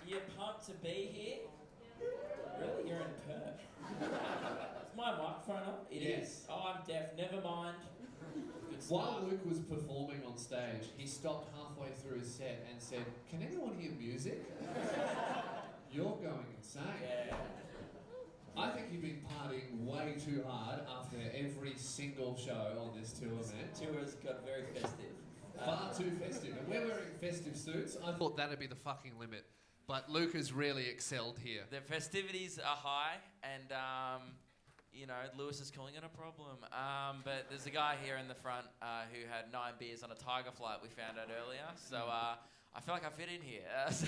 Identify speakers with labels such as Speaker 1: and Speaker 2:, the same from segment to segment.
Speaker 1: You're pumped to be here? Really? You're in Perth? Is my microphone on? It is. Oh, I'm deaf. Never mind.
Speaker 2: While Luke was performing on stage, he stopped halfway through his set and said, "Can anyone hear music?" You're going insane.
Speaker 1: Yeah.
Speaker 2: I think you've been partying way too hard after every single show on this tour, man.
Speaker 1: This tour has got very festive.
Speaker 2: Far too festive. And we're wearing festive suits. I thought that'd be the fucking limit. But Luke has really excelled here.
Speaker 1: The festivities are high, and you know, Lewis is calling it a problem. But there's a guy here in the front who had 9 beers on a Tiger flight we found out earlier. So I feel like I fit in here. So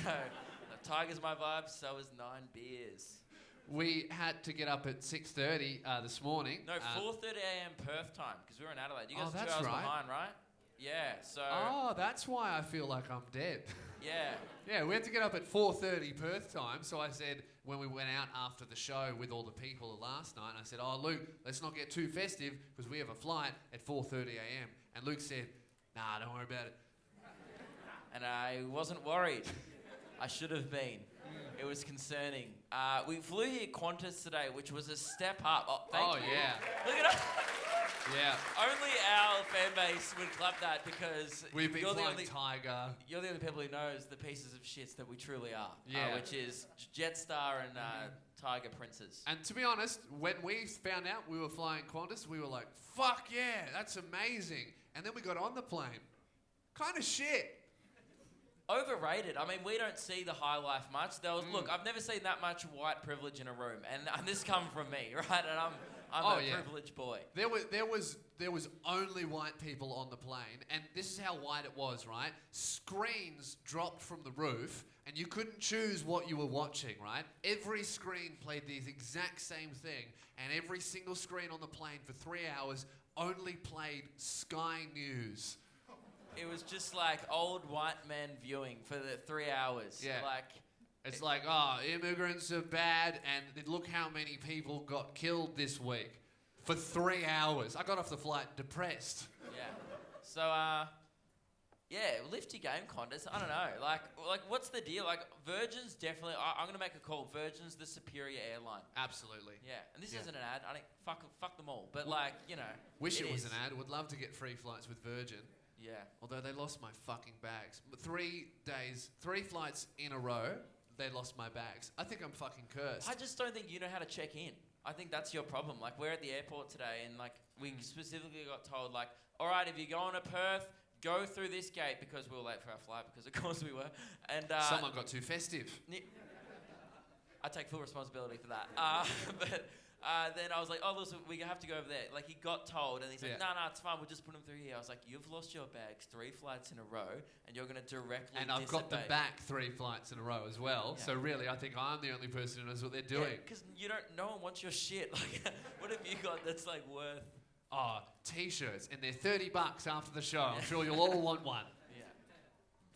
Speaker 1: Tiger's my vibe, so is 9 beers.
Speaker 2: We had to get up at 6:30 this morning.
Speaker 1: No, 4:30 a.m. Perth time, because we were in Adelaide. You guys are 2
Speaker 2: that's
Speaker 1: hours
Speaker 2: right.
Speaker 1: behind, right? Yeah, so...
Speaker 2: Oh, that's why I feel like I'm dead.
Speaker 1: Yeah.
Speaker 2: Yeah, we had to get up at 4:30 Perth time, so I said, when we went out after the show with all the people last night, I said, "Oh, Luke, let's not get too festive, because we have a flight at 4:30 a.m. And Luke said, "Nah, don't worry about it."
Speaker 1: And I wasn't worried. I should have been. It was concerning. We flew here Qantas today, which was a step up. Oh, thank you.
Speaker 2: Yeah.
Speaker 1: Look at us.
Speaker 2: Yeah.
Speaker 1: Only our fan base would clap that, because
Speaker 2: We've been
Speaker 1: you're
Speaker 2: flying Tiger.
Speaker 1: You're the only people who knows the pieces of shits that we truly are.
Speaker 2: Yeah.
Speaker 1: Which is Jetstar and Tiger Princes.
Speaker 2: And to be honest, when we found out we were flying Qantas, we were like, "Fuck yeah, that's amazing." And then we got on the plane. Kind of shit.
Speaker 1: Overrated. I mean, we don't see the high life much. Look, I've never seen that much white privilege in a room, and this come from me, right? And I'm a privileged boy.
Speaker 2: There was only white people on the plane, and this is how white it was, right? Screens dropped from the roof, and you couldn't choose what you were watching, right? Every screen played the exact same thing, and every single screen on the plane for 3 hours only played Sky News.
Speaker 1: It was just like old white men viewing for the 3 hours.
Speaker 2: Yeah. It's like, oh, immigrants are bad, and look how many people got killed this week. For 3 hours. I got off the flight depressed.
Speaker 1: Yeah. So, lift your game, Qantas. I don't know. Like, what's the deal? Like, Virgin's definitely... I'm going to make a call. Virgin's the superior airline.
Speaker 2: Absolutely.
Speaker 1: Yeah. And this isn't an ad. I think, fuck them all. But,
Speaker 2: Wish it was an ad. Would love to get free flights with Virgin.
Speaker 1: Yeah.
Speaker 2: Although they lost my fucking bags. 3 flights in a row, they lost my bags. I think I'm fucking cursed.
Speaker 1: I just don't think you know how to check in. I think that's your problem. Like, we're at the airport today, and, we specifically got told, all right, if you're going to Perth, go through this gate, because we were late for our flight, because of course we were. And
Speaker 2: someone got too festive.
Speaker 1: I take full responsibility for that. But then I was like, oh, listen, we have to go over there. Like, he got told, and he's like, no, it's fine, we'll just put him through here. I was like, you've lost your bags 3 flights in a row, and you're going to directly
Speaker 2: And I've got them back 3 flights in a row as well. Yeah. So really, I think I'm the only person who knows what they're doing.
Speaker 1: Yeah, because no one wants your shit. Like, what have you got that's, worth...
Speaker 2: Oh, T-shirts, and they're $30 after the show. I'm sure you'll all want one.
Speaker 1: Yeah.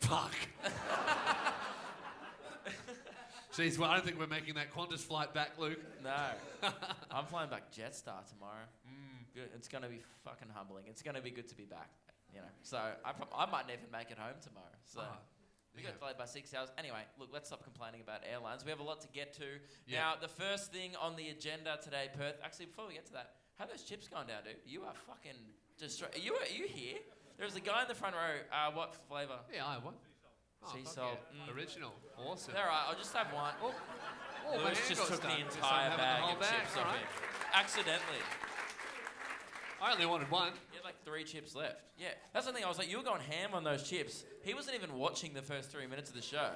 Speaker 2: Fuck. Jeez, well, I don't think we're making that Qantas flight back, Luke.
Speaker 1: No. I'm flying back Jetstar tomorrow. Good. It's going to be fucking humbling. It's going to be good to be back, So I might not even make it home tomorrow. So we got delayed by 6 hours. Anyway, look, let's stop complaining about airlines. We have a lot to get to. Yeah. Now, the first thing on the agenda today, Perth... Actually, before we get to that, how are those chips going down, dude? You are fucking... Are you here? There's a guy in the front row. What flavour?
Speaker 2: Yeah, I have one.
Speaker 1: Sea salt.
Speaker 2: Yeah. Original. Awesome.
Speaker 1: All right, I'll just have one.
Speaker 2: Oh,
Speaker 1: Lewis just took the entire bag of chips off him. Accidentally.
Speaker 2: I only wanted one.
Speaker 1: You had 3 chips left. Yeah, that's the thing. I was like, you were going ham on those chips. He wasn't even watching the first 3 minutes of the show.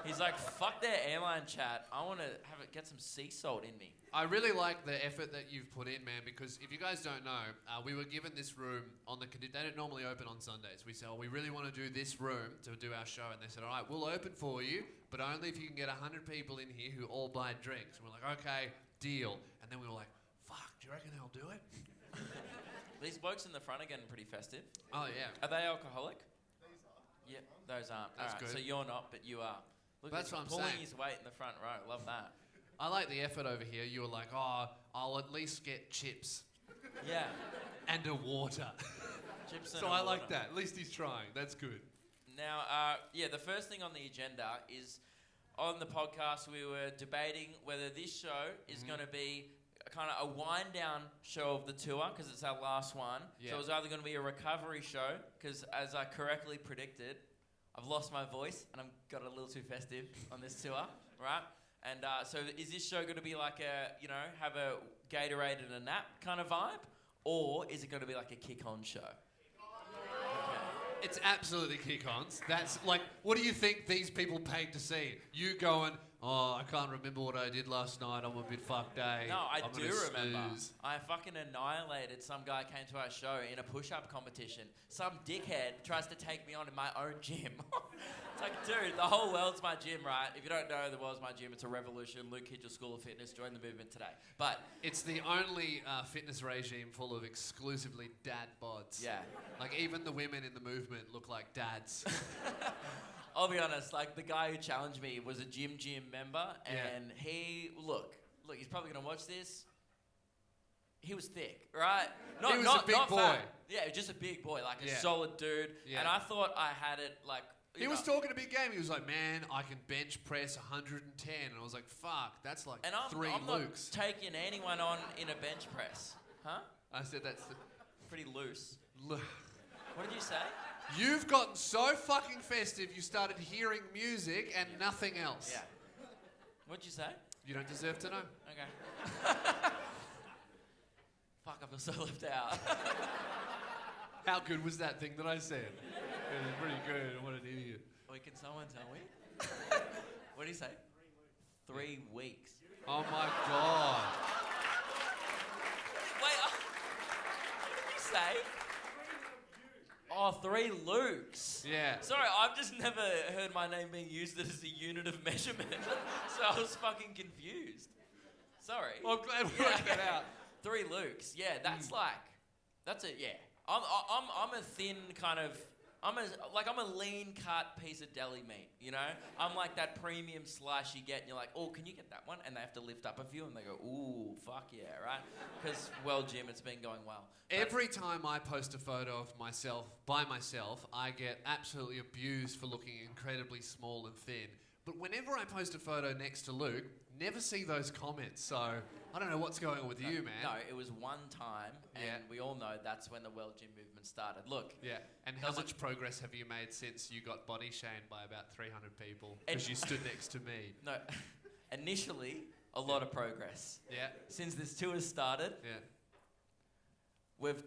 Speaker 1: He's like, fuck their airline chat. I want to get some sea salt in me.
Speaker 2: I really like the effort that you've put in, man, because if you guys don't know, we were given this room on the... They don't normally open on Sundays. We said, we really want to do this room to do our show. And they said, all right, we'll open for you, but only if you can get 100 people in here who all buy drinks. And we're like, okay, deal. And then we were like, fuck, do you reckon they'll do it?
Speaker 1: These blokes in the front are getting pretty festive.
Speaker 2: Oh, yeah.
Speaker 1: Are they alcoholic?
Speaker 3: These are.
Speaker 1: Yeah, those aren't.
Speaker 2: That's
Speaker 1: all right,
Speaker 2: good.
Speaker 1: So you're not, but you are. Look,
Speaker 2: that's what I'm
Speaker 1: pulling
Speaker 2: saying.
Speaker 1: His weight in the front row. Love that.
Speaker 2: I like the effort over here. You were like, I'll at least get chips.
Speaker 1: Yeah.
Speaker 2: And a water.
Speaker 1: Chips and
Speaker 2: so I like that. At least he's trying. That's good.
Speaker 1: Now, the first thing on the agenda is on the podcast we were debating whether this show is going to be kind of a wind-down show of the tour because it's our last one. Yeah. So it was either going to be a recovery show because, as I correctly predicted, I've lost my voice and I've got a little too festive on this tour, right? And so is this show going to be like have a Gatorade and a nap kind of vibe? Or is it going to be like a kick-on show?
Speaker 2: It's absolutely kick-ons. That's like, what do you think these people paid to see? You going, oh, I can't remember what I did last night. I'm a bit fucked, eh?
Speaker 1: No, I do remember. I fucking annihilated some guy came to our show in a push-up competition. Some dickhead tries to take me on in my own gym. It's like, dude, the whole world's my gym, right? If you don't know the world's my gym, it's a revolution. Luke hit your school of fitness. Join the movement today. But
Speaker 2: it's the only fitness regime full of exclusively dad bods.
Speaker 1: Yeah.
Speaker 2: Like, even the women in the movement look like dads.
Speaker 1: I'll be honest, like, the guy who challenged me was a gym member, and he, look, he's probably going to watch this. He was thick, right?
Speaker 2: He was a big boy.
Speaker 1: Fat. Yeah, just a big boy, like a solid dude. Yeah. And I thought I had it, like...
Speaker 2: He was talking a big game. He was like, man, I can bench press 110. And I was like, fuck, that's like
Speaker 1: and I'm
Speaker 2: Lukes.
Speaker 1: Not taking anyone on in a bench press. Huh?
Speaker 2: I said that's
Speaker 1: pretty loose. What did you say?
Speaker 2: You've gotten so fucking festive, you started hearing music and nothing else.
Speaker 1: Yeah. What'd you say?
Speaker 2: You don't deserve to know.
Speaker 1: Okay. Fuck, I feel so left out.
Speaker 2: How good was that thing that I said? It was pretty good. What an idiot.
Speaker 1: Wait, can someone tell me? What did he say? 3 weeks.
Speaker 2: Oh my God.
Speaker 1: Wait, what did you say? Oh, 3 Lukes.
Speaker 2: Yeah.
Speaker 1: Sorry, I've just never heard my name being used as a unit of measurement. So I was fucking confused. Sorry.
Speaker 2: Well, I'm glad we worked that out.
Speaker 1: 3 Lukes. Yeah, that's it, yeah. I'm a thin kind of... I'm a lean cut piece of deli meat, you know? I'm like that premium slice you get and you're like, oh, can you get that one? And they have to lift up a few and they go, ooh, fuck yeah, right? Because, well, Jim, it's been going well.
Speaker 2: Every time I post a photo of myself, by myself, I get absolutely abused for looking incredibly small and thin. But whenever I post a photo next to Luke, never see those comments. So I don't know what's going on with you, man.
Speaker 1: No, it was one time, and we all know that's when the World Gym movement started. Look.
Speaker 2: Yeah, and how much progress have you made since you got body shamed by about 300 people because you stood next to me?
Speaker 1: No, initially, a lot of progress.
Speaker 2: Yeah.
Speaker 1: Since this tour has started, we've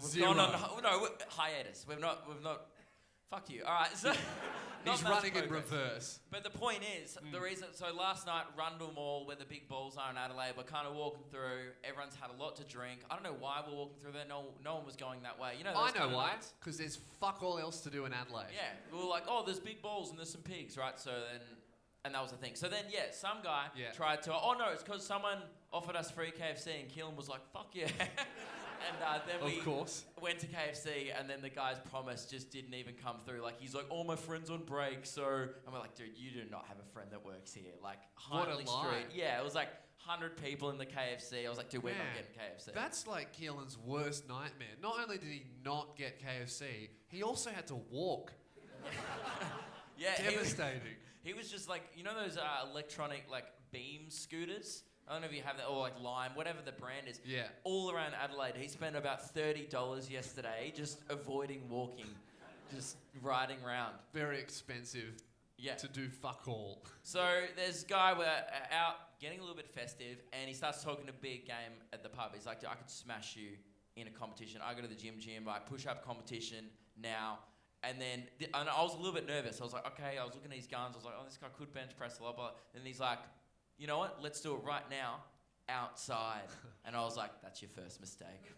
Speaker 2: Zero.
Speaker 1: gone on hiatus. We've not. Fuck you. All right, so...
Speaker 2: He's running in reverse.
Speaker 1: But the point is, the reason... So last night, Rundle Mall, where the big balls are in Adelaide, we're kind of walking through. Everyone's had a lot to drink. I don't know why we're walking through there. No one was going that way. You know,
Speaker 2: I know why. Because there's fuck all else to do in Adelaide.
Speaker 1: Yeah. We were like, oh, there's big balls and there's some pigs, right? So then... And that was the thing. So then, some guy tried to... Oh, no, it's because someone offered us free KFC and Keelan was like, fuck yeah. And then we went to KFC and then the guy's promise just didn't even come through. Like, he's like, oh, my friend's on break, so... And we're like, dude, you do not have a friend that works here. Like, Hindley Street. Yeah, it was like 100 people in the KFC. I was like, dude, we're not getting KFC.
Speaker 2: That's like Keelan's worst nightmare. Not only did he not get KFC, he also had to walk.
Speaker 1: Yeah.
Speaker 2: Devastating.
Speaker 1: He was just like, you know those electronic, like, beam scooters? I don't know if you have that, or like Lime, whatever the brand is.
Speaker 2: Yeah.
Speaker 1: All around Adelaide. He spent about $30 yesterday just avoiding walking, just riding around.
Speaker 2: Very expensive to do fuck all.
Speaker 1: So there's a guy, we're out getting a little bit festive, and he starts talking a big game at the pub. He's like, I could smash you in a competition. I go to the gym, like push-up competition now. And then, and I was a little bit nervous. I was like, okay, I was looking at his guns. I was like, oh, this guy could bench press a lot. And he's like, you know what? Let's do it right now, outside. And I was like, that's your first mistake.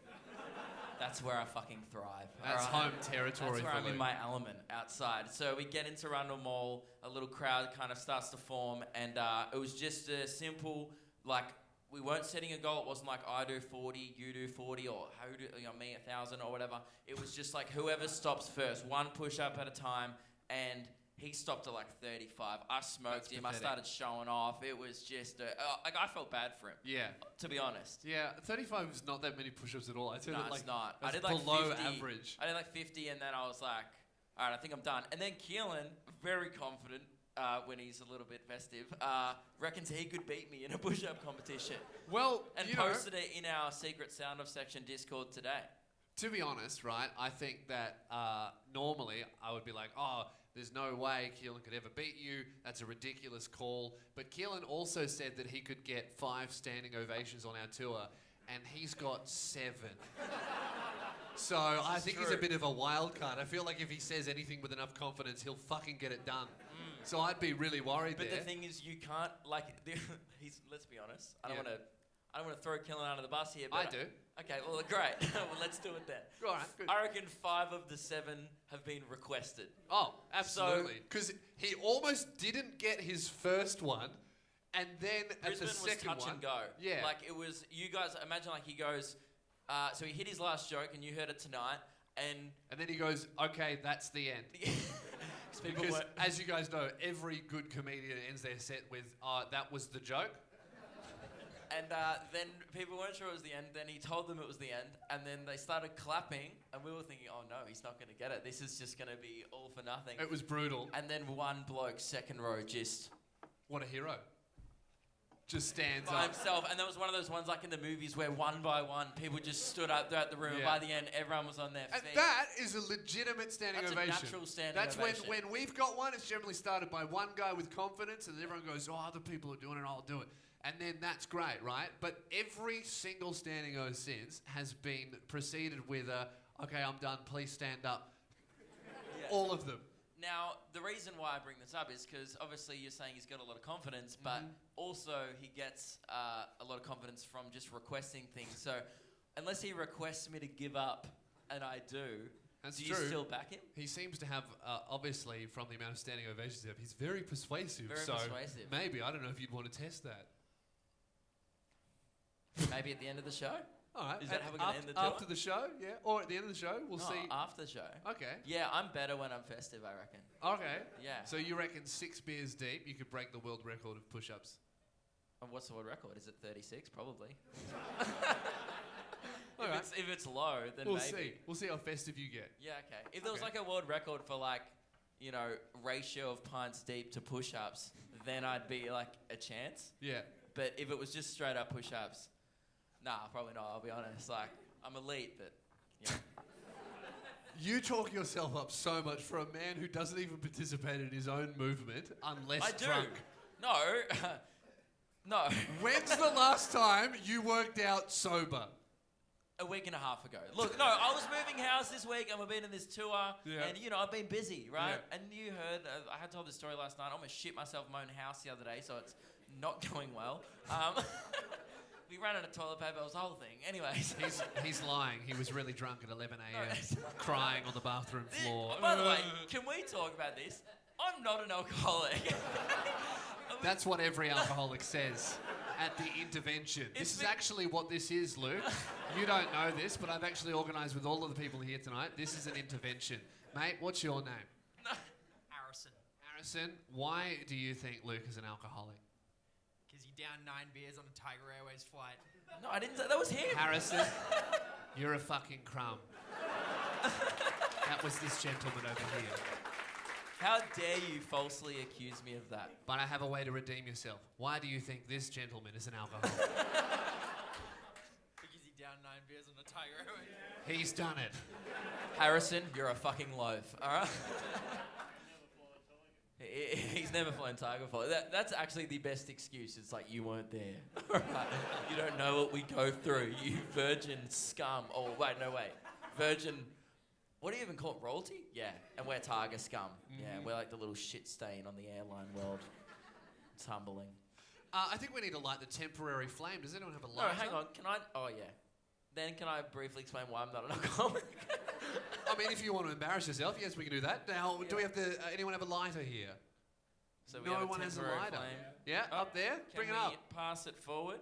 Speaker 1: That's where I fucking thrive.
Speaker 2: That's home territory.
Speaker 1: That's where I'm in my element, outside. So we get into Rundle Mall. A little crowd kind of starts to form. And it was just a simple, like, we weren't setting a goal. It wasn't like I do 40, you do 40, or who do, me 1,000 or whatever. It was just like whoever stops first, one push-up at a time. And he stopped at like 35. I smoked him. Pathetic. I started showing off. It was just, like I felt bad for him.
Speaker 2: Yeah.
Speaker 1: To be honest.
Speaker 2: Yeah, 35 is not that many push-ups at all.
Speaker 1: No, it's not.
Speaker 2: I did like
Speaker 1: below
Speaker 2: 50, average.
Speaker 1: I did like 50, and then I was like, all right, I think I'm done. And then Keelan, very confident when he's a little bit festive, reckons he could beat me in a push-up competition.
Speaker 2: Well,
Speaker 1: and posted it in our secret sound-off section Discord today.
Speaker 2: To be honest, right, I think that normally I would be like, oh, there's no way Keelan could ever beat you. That's a ridiculous call. But Keelan also said that he could get 5 standing ovations on our tour, and he's got 7. So I think he's a bit of a wild card. I feel like if he says anything with enough confidence, he'll fucking get it done. So I'd be really worried
Speaker 1: but
Speaker 2: there.
Speaker 1: The thing is, you can't, like, let's be honest. I don't want to throw Keelan under the bus here. But
Speaker 2: I do.
Speaker 1: Okay, well, great. Well, let's do it then.
Speaker 2: All right, good.
Speaker 1: I reckon 5 of the 7 have been requested.
Speaker 2: Oh, absolutely. Because he almost didn't get his first one, and then
Speaker 1: Brisbane
Speaker 2: at the second
Speaker 1: was touch
Speaker 2: one,
Speaker 1: and go.
Speaker 2: Yeah.
Speaker 1: Like, it was, you guys, imagine like he goes, so he hit his last joke, and you heard it tonight, and
Speaker 2: then he goes, okay, that's the end. Because, as you guys know, every good comedian ends their set with, that was the joke.
Speaker 1: And then people weren't sure it was the end. Then he told them it was the end. And then they started clapping. And we were thinking, oh, no, he's not going to get it. This is just going to be all for nothing.
Speaker 2: It was brutal.
Speaker 1: And then one bloke, second row, just...
Speaker 2: What a hero. Just stands
Speaker 1: by
Speaker 2: up.
Speaker 1: himself. And there was one of those ones like in the movies where one by one, people just stood up throughout the room.
Speaker 2: Yeah.
Speaker 1: And by the end, everyone was on their feet.
Speaker 2: And that is a legitimate standing ovation.
Speaker 1: That's a natural standing
Speaker 2: That's
Speaker 1: ovation.
Speaker 2: when we've got one, it's generally started by one guy with confidence, and everyone goes, oh, other people are doing it, I'll do it. And then that's great, right? But every single standing O since has been preceded with a, okay, I'm done, please stand up. Yeah. All of them.
Speaker 1: Now, the reason why I bring this up is because obviously you're saying he's got a lot of confidence, but also he gets a lot of confidence from just requesting things. So unless he requests me to give up, and I do,
Speaker 2: that's
Speaker 1: do
Speaker 2: true.
Speaker 1: You still back him?
Speaker 2: He seems to have, obviously, from the amount of standing ovations, he's very persuasive.
Speaker 1: Very persuasive.
Speaker 2: Maybe, I don't know if you'd want to test that.
Speaker 1: Maybe at the end of the show?
Speaker 2: All right.
Speaker 1: Is that how we're going to end the tour?
Speaker 2: After the show, yeah. Or at the end of the show, we'll see.
Speaker 1: After the show.
Speaker 2: Okay.
Speaker 1: Yeah, I'm better when I'm festive, I reckon.
Speaker 2: Okay.
Speaker 1: Yeah.
Speaker 2: So you reckon 6 beers deep, you could break the world record of push-ups?
Speaker 1: And what's the world record? Is it 36? Probably.
Speaker 2: Right.
Speaker 1: If it's low, then
Speaker 2: we'll
Speaker 1: maybe.
Speaker 2: See. We'll see how festive you get.
Speaker 1: Yeah, okay. If there was like a world record for like, you know, ratio of pints deep to push-ups, then I'd be like a chance.
Speaker 2: Yeah.
Speaker 1: But if it was just straight up push-ups, nah, probably not, I'll be honest. Like, I'm elite, but, yeah.
Speaker 2: You talk yourself up so much for a man who doesn't even participate in his own movement unless
Speaker 1: I do.
Speaker 2: drunk.
Speaker 1: No. No.
Speaker 2: When's the last time you worked out sober?
Speaker 1: A week and a half ago. Look, no, I was moving house this week and we've been in this tour and, you know, I've been busy, right?
Speaker 2: Yeah.
Speaker 1: And you heard, I had told this story last night, I almost shit myself in my own house the other day, so it's not going well. We ran out of toilet paper, it was the whole thing. Anyways.
Speaker 2: He's lying. He was really drunk at 11 a.m. crying on the bathroom floor.
Speaker 1: By the way, can we talk about this? I'm not an alcoholic.
Speaker 2: That's what every alcoholic says at the intervention. This is actually what this is, Luke. You don't know this, but I've actually organised with all of the people here tonight. This is an intervention. Mate, what's your name?
Speaker 3: Harrison.
Speaker 2: Harrison, why do you think Luke is an alcoholic?
Speaker 3: Because he downed 9 beers on a Tiger Airways flight.
Speaker 1: No, I didn't say that was him.
Speaker 2: Harrison, you're a fucking crumb. That was this gentleman over here.
Speaker 1: How dare you falsely accuse me of that?
Speaker 2: But I have a way to redeem yourself. Why do you think this gentleman is an alcoholic?
Speaker 3: Because he downed 9 beers on a Tiger Airways.
Speaker 2: He's done it.
Speaker 1: Harrison, you're a fucking loaf, all right? He's never flown Tiger before. That's actually the best excuse. It's like, you weren't there. Right? You don't know what we go through, you virgin scum. Oh, wait, no, wait. Virgin... What do you even call it? Royalty? Yeah. And we're Tiger scum. Yeah, we're like the little shit stain on the airline world. It's humbling.
Speaker 2: I think we need to light the temporary flame. Does anyone have a
Speaker 1: No,
Speaker 2: lighter?
Speaker 1: hang on. Can I... Oh, yeah. Then can I briefly explain why I'm not an alcoholic?
Speaker 2: I mean, if you want to embarrass yourself, yes, we can do that. Now, do we have to... anyone have a lighter here?
Speaker 1: So we
Speaker 2: no
Speaker 1: have
Speaker 2: one has a
Speaker 1: temporary
Speaker 2: lighter.
Speaker 1: flame.
Speaker 2: Yeah,
Speaker 1: Oh,
Speaker 2: up there. Bring it
Speaker 1: Can
Speaker 2: up.
Speaker 1: we pass it forward?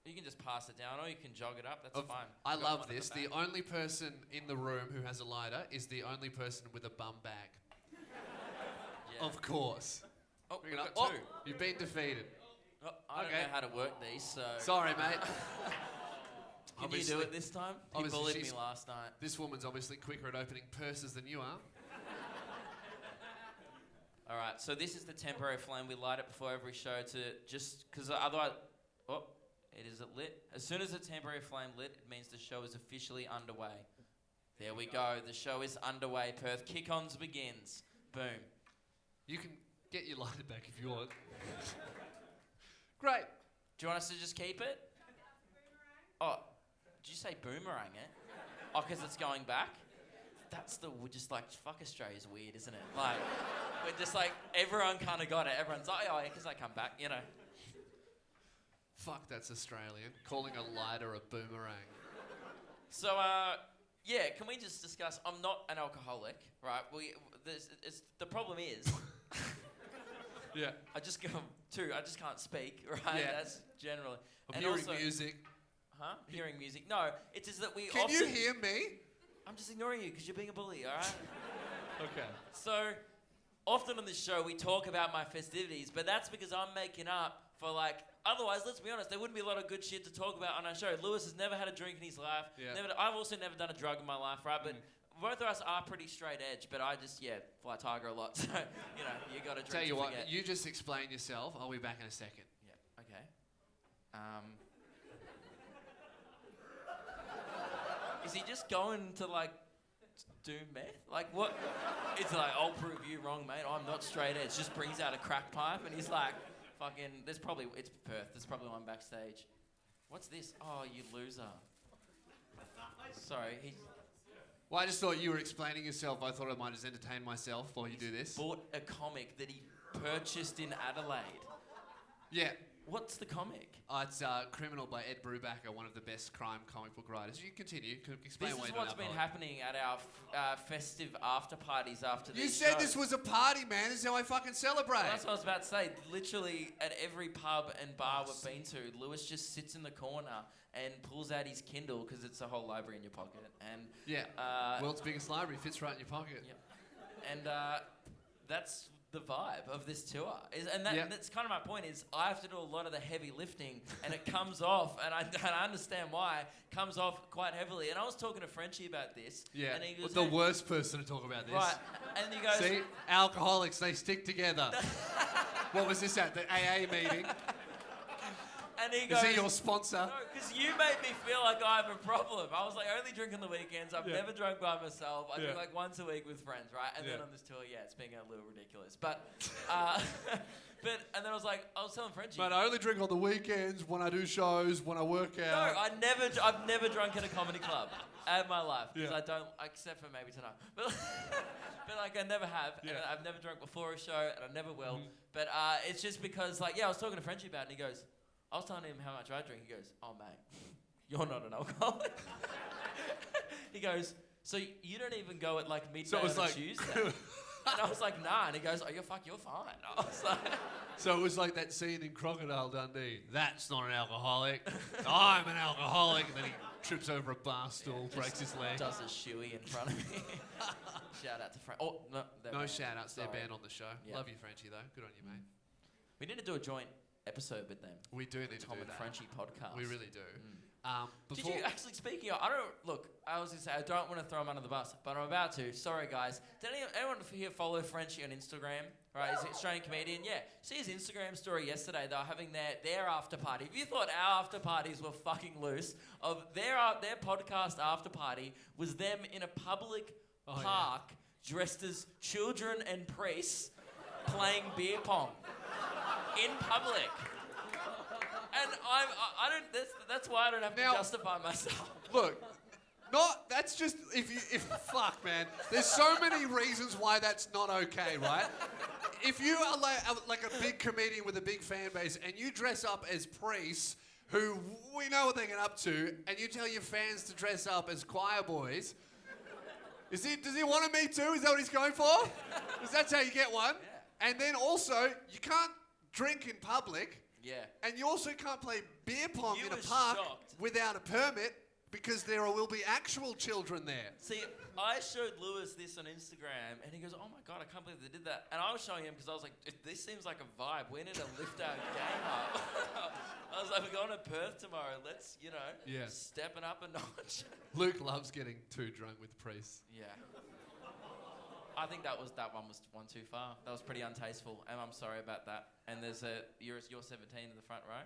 Speaker 1: You can just pass it down, or you can jog it up. That's fine.
Speaker 2: I
Speaker 1: Got
Speaker 2: love
Speaker 1: one at
Speaker 2: this.
Speaker 1: the
Speaker 2: The
Speaker 1: back.
Speaker 2: only person in the room who has a lighter is the only person with a bum bag.
Speaker 1: Yeah.
Speaker 2: Of course.
Speaker 1: Oh,
Speaker 2: Bring
Speaker 1: we've
Speaker 2: it up.
Speaker 1: got
Speaker 2: Oh,
Speaker 1: two.
Speaker 2: you've been defeated.
Speaker 1: Oh, I don't
Speaker 2: Okay.
Speaker 1: know how to work these, so...
Speaker 2: Sorry, mate.
Speaker 1: Can you do it this time? You
Speaker 2: obviously
Speaker 1: bullied me
Speaker 2: she's-
Speaker 1: last night.
Speaker 2: This woman's obviously quicker at opening purses than you are.
Speaker 1: All right, so this is the temporary flame. We light it before every show to just because otherwise, it is lit. As soon as the temporary flame lit, it means the show is officially underway. There we go. The show is underway. Perth kick-ons begins. Boom.
Speaker 2: You can get your lighter back if you want. Great.
Speaker 1: Do you want us to just keep it? Oh, did you say boomerang it? Oh, because it's going back? We're just like, fuck, Australia's weird, isn't it? Like, we're just like, everyone kind of got it. Everyone's like, oh, yeah, because I come back, you know.
Speaker 2: Fuck, that's Australian. Calling a lighter a boomerang.
Speaker 1: So, yeah, can we just discuss, I'm not an alcoholic, right? The problem is,
Speaker 2: yeah.
Speaker 1: I just can't speak, right?
Speaker 2: Yeah.
Speaker 1: That's generally.
Speaker 2: I'm hearing music.
Speaker 1: Huh? Hearing music. No, it's just that we
Speaker 2: Can you hear me?
Speaker 1: I'm just ignoring you because you're being a bully, all right?
Speaker 2: Okay.
Speaker 1: So, often on this show, we talk about my festivities, but that's because I'm making up for, like, otherwise, let's be honest, there wouldn't be a lot of good shit to talk about on our show. Lewis has never had a drink in his life.
Speaker 2: Yeah.
Speaker 1: I've also never done a drug in my life, right? But both of us are pretty straight edge, but I just, fly tiger a lot. So, you know, you got to drink.
Speaker 2: Tell you what,
Speaker 1: forget.
Speaker 2: you just explain yourself. I'll be back in a second.
Speaker 1: Yeah, okay. Is he just going to, like, do meth? Like, what? It's like, I'll prove you wrong, mate. I'm not straight edge. Just brings out a crack pipe and he's like, fucking, it's Perth. There's probably one backstage. What's this? Oh, you loser. Sorry,
Speaker 2: Well, I just thought you were explaining yourself. I thought I might just entertain myself while you do this.
Speaker 1: Bought a comic that he purchased in Adelaide.
Speaker 2: Yeah.
Speaker 1: What's the comic?
Speaker 2: It's Criminal by Ed Brubaker, one of the best crime comic book writers. You continue. Explain
Speaker 1: This
Speaker 2: why
Speaker 1: is
Speaker 2: you're
Speaker 1: what's
Speaker 2: not
Speaker 1: been
Speaker 2: alcoholic.
Speaker 1: happening at our festive after parties after
Speaker 2: You
Speaker 1: these
Speaker 2: said
Speaker 1: shows.
Speaker 2: this was a party, man. This is how I fucking celebrate.
Speaker 1: Well, that's what I was about to say. Literally, at every pub and bar we've been to, Lewis just sits in the corner and pulls out his Kindle because it's a whole library in your pocket. And
Speaker 2: world's biggest library fits right in your pocket.
Speaker 1: Yeah. And that's the vibe of this tour. And that's kind of my point is I have to do a lot of the heavy lifting and it comes off, and I understand why, it comes off quite heavily. And I was talking to Frenchie about this.
Speaker 2: Yeah,
Speaker 1: and he goes,
Speaker 2: the worst person to talk about this.
Speaker 1: Right, and he goes...
Speaker 2: See, alcoholics, they stick together. What was this at, the AA meeting?
Speaker 1: And he goes...
Speaker 2: Is he your sponsor?
Speaker 1: No, because you made me feel like I have a problem. I was like, I only drink on the weekends. I've never drunk by myself. I drink like once a week with friends, right? And then on this tour, it's been a little ridiculous. But, and then I was telling Frenchie.
Speaker 2: But I only drink on the weekends, when I do shows, when I work out.
Speaker 1: No, I've never drunk at a comedy club in my life. Because I don't, except for maybe tonight. But like, I never have. And I've never drunk before a show, and I never will. But it's just because, I was talking to Frenchie about it, and he goes... I was telling him how much I drink. He goes, oh, mate, you're not an alcoholic. He goes, so you don't even go at like midnight on a Tuesday? And I was like, nah. And he goes, oh, you're fine. I was like...
Speaker 2: So it was like that scene in Crocodile Dundee. That's not an alcoholic. I'm an alcoholic. And then he trips over a bar stool, breaks his leg.
Speaker 1: Does a shoey in front of me. Shout out to Frank. Oh, no.
Speaker 2: No shout-outs. They're
Speaker 1: Sorry.
Speaker 2: banned on the show.
Speaker 1: Yeah.
Speaker 2: Love you, Frenchie, though. Good on you, mate.
Speaker 1: We need to do a joint episode with them.
Speaker 2: We do need to
Speaker 1: Tom
Speaker 2: do
Speaker 1: and
Speaker 2: that.
Speaker 1: Here podcast.
Speaker 2: We really do.
Speaker 1: Did you actually, speaking of, I was going to say, I don't want to throw him under the bus, but I'm about to. Sorry, guys. Did anyone here follow Frenchie on Instagram? Right, he's an Australian comedian. Yeah. See his Instagram story yesterday. They were having their after party. If you thought our after parties were fucking loose, of their podcast after party was them in a public park dressed as children and priests playing beer pong in public. And I don't. That's why I don't have to justify myself.
Speaker 2: Look, that's just if fuck, man. There's so many reasons why that's not okay, right? If you are like a big comedian with a big fan base and you dress up as priests who we know what they get up to, and you tell your fans to dress up as choir boys, does he want a Me Too? Is that what he's going for? Because that's how you get one. Yeah. And then also, you can't drink in public.
Speaker 1: Yeah.
Speaker 2: And you also can't play beer pong in a park without a permit because there will be actual children there.
Speaker 1: See, I showed Lewis this on Instagram and he goes, oh my God, I can't believe they did that. And I was showing him because I was like, this seems like a vibe. We need to lift our game up. I was like, we're going to Perth tomorrow. Let's, stepping up a notch.
Speaker 2: Luke loves getting too drunk with priests.
Speaker 1: Yeah. I think that one was one too far. That was pretty untasteful, and I'm sorry about that. And there's you're 17 in the front row.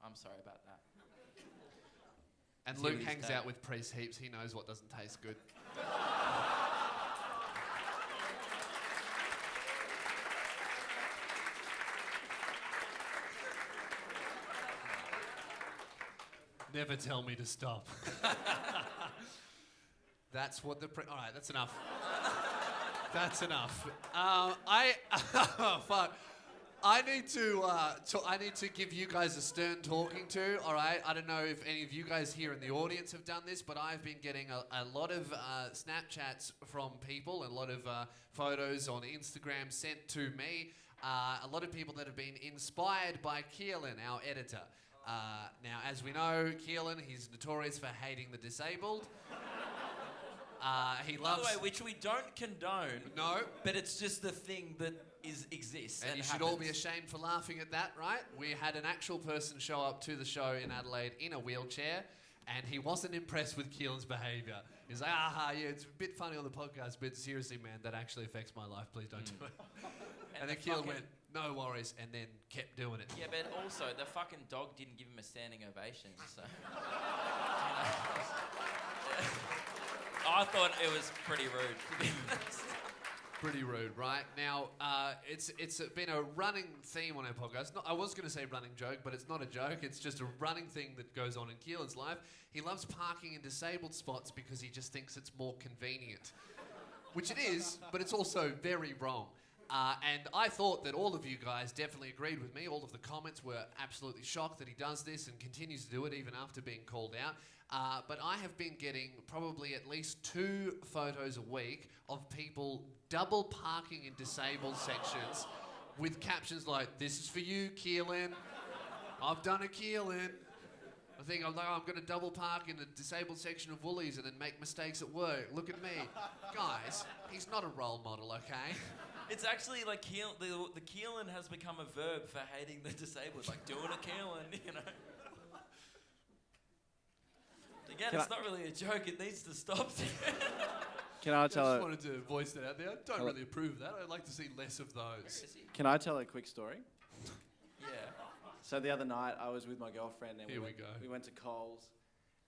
Speaker 1: I'm sorry about that.
Speaker 2: And
Speaker 1: See what
Speaker 2: Luke
Speaker 1: he's
Speaker 2: hangs
Speaker 1: done.
Speaker 2: out with Priest heaps. He knows what doesn't taste good. Never tell me to stop. That's what the... All right, that's enough. That's enough. Fuck. I need to give you guys a stern talking to, all right? I don't know if any of you guys here in the audience have done this, but I've been getting a lot of Snapchats from people, and a lot of photos on Instagram sent to me. A lot of people that have been inspired by Keelan, our editor. Now, as we know, Keelan, he's notorious for hating the disabled. He loves...
Speaker 1: By the way, which we don't condone.
Speaker 2: No.
Speaker 1: But it's just the thing that exists.
Speaker 2: And you should all be ashamed for laughing at that, right? We had an actual person show up to the show in Adelaide in a wheelchair, and he wasn't impressed with Keelan's behaviour. He's like, yeah, it's a bit funny on the podcast, but seriously, man, that actually affects my life. Please don't do it. And then Keelan went, no worries, and then kept doing it.
Speaker 1: Yeah, but also, the fucking dog didn't give him a standing ovation, so... I thought it was pretty rude, to be honest.
Speaker 2: Pretty rude, right? Now, it's been a running theme on our podcast. I was going to say running joke, but it's not a joke. It's just a running thing that goes on in Keelan's life. He loves parking in disabled spots because he just thinks it's more convenient. Which it is, but it's also very wrong. And I thought that all of you guys definitely agreed with me. All of the comments were absolutely shocked that he does this and continues to do it even after being called out. But I have been getting probably at least 2 photos a week of people double parking in disabled sections with captions like, "This is for you, Keelan. I've done a Keelan. I think I'm going to double park in the disabled section of Woolies and then make mistakes at work. Look at me." Guys, he's not a role model, okay?
Speaker 1: It's actually like the Keelan has become a verb for hating the disabled, like doing a Keelan, you know. Again, it's not really a joke. It needs to stop.
Speaker 4: Can I
Speaker 2: I
Speaker 4: tell?
Speaker 2: just wanted to voice that out there. I don't really approve of that. I'd like to see less of those.
Speaker 4: Can I tell a quick story?
Speaker 1: Yeah.
Speaker 4: So the other night I was with my girlfriend and
Speaker 2: Here we go.
Speaker 4: we went to Coles,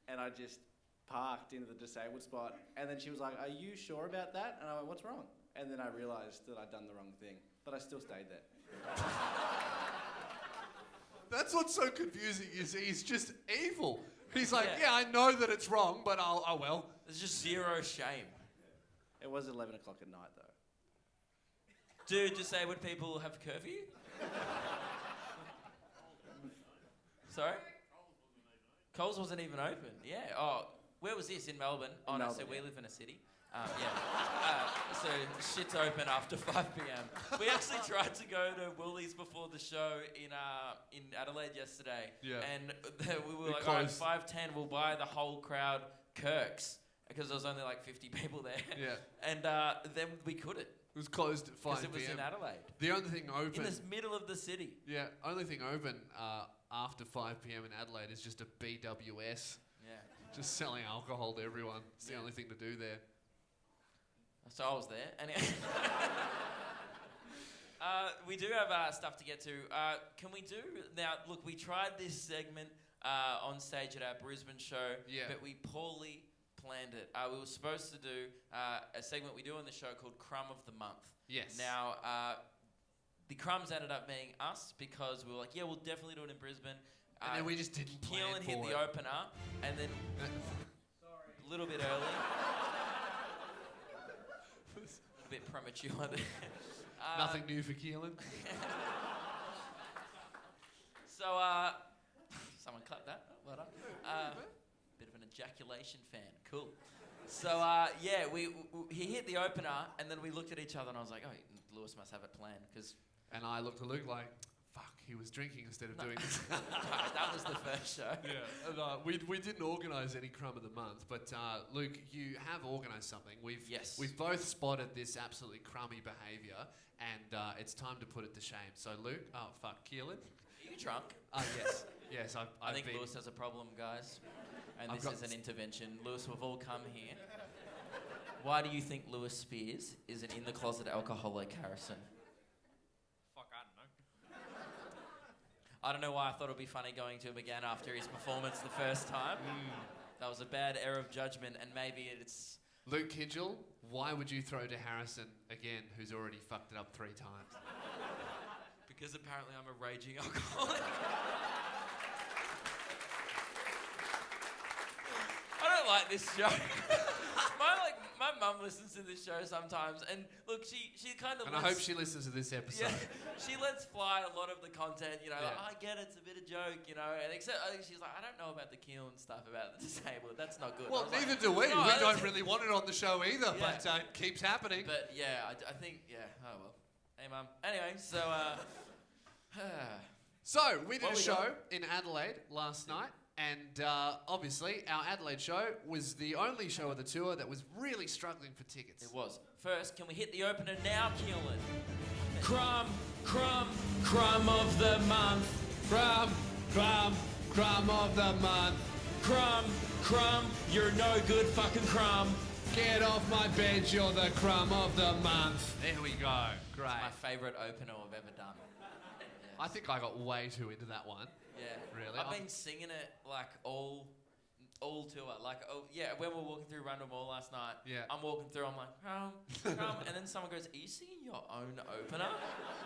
Speaker 4: and I just parked into the disabled spot, and then she was like, "Are you sure about that?" And I went, "What's wrong?" And then I realised that I'd done the wrong thing, but I still stayed there.
Speaker 2: That's what's so confusing is he's just evil. He's like, yeah, I know that it's wrong, but oh well.
Speaker 1: There's just zero shame.
Speaker 4: It was 11 o'clock at night though.
Speaker 1: Do disabled people have curfew? Sorry? Coles wasn't even open. Yeah. Oh, where was this? In Melbourne? Oh, no, so
Speaker 4: Melbourne,
Speaker 1: we
Speaker 4: yeah.
Speaker 1: live in a city. So shit's open after 5 p.m. We actually tried to go to Woolies before the show in Adelaide yesterday.
Speaker 2: Yeah.
Speaker 1: And we were
Speaker 2: It
Speaker 1: like, all right,
Speaker 2: closed.
Speaker 1: 5:10, we'll buy the whole crowd Kirks. Because there was only like 50 people there.
Speaker 2: Yeah.
Speaker 1: And then we couldn't.
Speaker 2: It was closed at 5
Speaker 1: Because it was
Speaker 2: p.m.
Speaker 1: in Adelaide.
Speaker 2: The only thing open...
Speaker 1: In the middle of the city.
Speaker 2: Yeah, only thing open after 5 p.m. in Adelaide is just a BWS.
Speaker 1: Yeah.
Speaker 2: Just selling alcohol to everyone. It's the only thing to do there.
Speaker 1: So I was there. Anyway. We do have stuff to get to. Can we do... Now, look, we tried this segment on stage at our Brisbane show, but we poorly planned it. We were supposed to do a segment we do on the show called Crumb of the Month.
Speaker 2: Yes.
Speaker 1: Now, the crumbs ended up being us because we were like, yeah, we'll definitely do it in Brisbane.
Speaker 2: And then we just didn't plan
Speaker 1: Keelan hit
Speaker 2: for
Speaker 1: the
Speaker 2: it.
Speaker 1: opener, and then a little bit early. A bit premature there.
Speaker 2: Nothing new for Keelan.
Speaker 1: So, someone clap that. Well done. Bit of an ejaculation fan. Cool. So, yeah, he hit the opener, and then we looked at each other, and I was like, oh, Lewis must have it planned, because...
Speaker 2: And I looked at Luke like, fuck, he was drinking instead of doing this.
Speaker 1: that was the first show.
Speaker 2: Yeah. And, we didn't organise any Crumb of the Month, but Luke, you have organised something. We've both spotted this absolutely crummy behaviour, and it's time to put it to shame. So, Luke, Keelan?
Speaker 1: Are you drunk?
Speaker 2: Yes. Yes,
Speaker 1: I think
Speaker 2: been...
Speaker 1: Lewis has a problem, guys. And
Speaker 2: I've
Speaker 1: this
Speaker 2: got
Speaker 1: is an intervention. Lewis, we've all come here. Why do you think Lewis Spears is an in-the-closet alcoholic, Harrison?
Speaker 3: Fuck, I don't know.
Speaker 1: I don't know why I thought it would be funny going to him again after his performance the first time. That was a bad error of judgment, and maybe it's...
Speaker 2: Luke Kidgel, why would you throw to Harrison again, who's already fucked it up 3 times?
Speaker 1: Because apparently I'm a raging alcoholic. I don't like this show. My mum listens to this show sometimes, and look, she kind of.
Speaker 2: And I hope she listens to this episode.
Speaker 1: Yeah, she lets fly a lot of the content. You know,
Speaker 2: Yeah.
Speaker 1: I get it's a bit of joke. You know, and except I think she's like, I don't know about the Keelan stuff about the disabled. That's not good.
Speaker 2: Well,
Speaker 1: I was
Speaker 2: neither
Speaker 1: like,
Speaker 2: do we.
Speaker 1: No,
Speaker 2: We don't really want it on the show either,
Speaker 1: Yeah.
Speaker 2: but it keeps happening.
Speaker 1: But yeah, I think oh well. Hey mum. Anyway, so
Speaker 2: So, we did
Speaker 1: What
Speaker 2: a
Speaker 1: we
Speaker 2: show
Speaker 1: got?
Speaker 2: in Adelaide last night, and obviously our Adelaide show was the only show of the tour that was really struggling for tickets.
Speaker 1: it was. First, can we hit the opener now, Keelan?
Speaker 5: Crumb, crumb, crumb of the month.
Speaker 2: Crumb, crumb, crumb of the month.
Speaker 5: Crumb, crumb, you're no good fucking crumb.
Speaker 2: Get off my bench, you're the crumb of the month. There we go. Great.
Speaker 1: My favourite opener I've ever done.
Speaker 2: I think I got way too into that one.
Speaker 1: Yeah.
Speaker 2: Really?
Speaker 1: I've been singing it like all tour. Like, when we were walking through Rundle Mall last night,
Speaker 2: Yeah.
Speaker 1: I'm walking through, I'm like, crumb, and then someone goes, are you singing your own opener?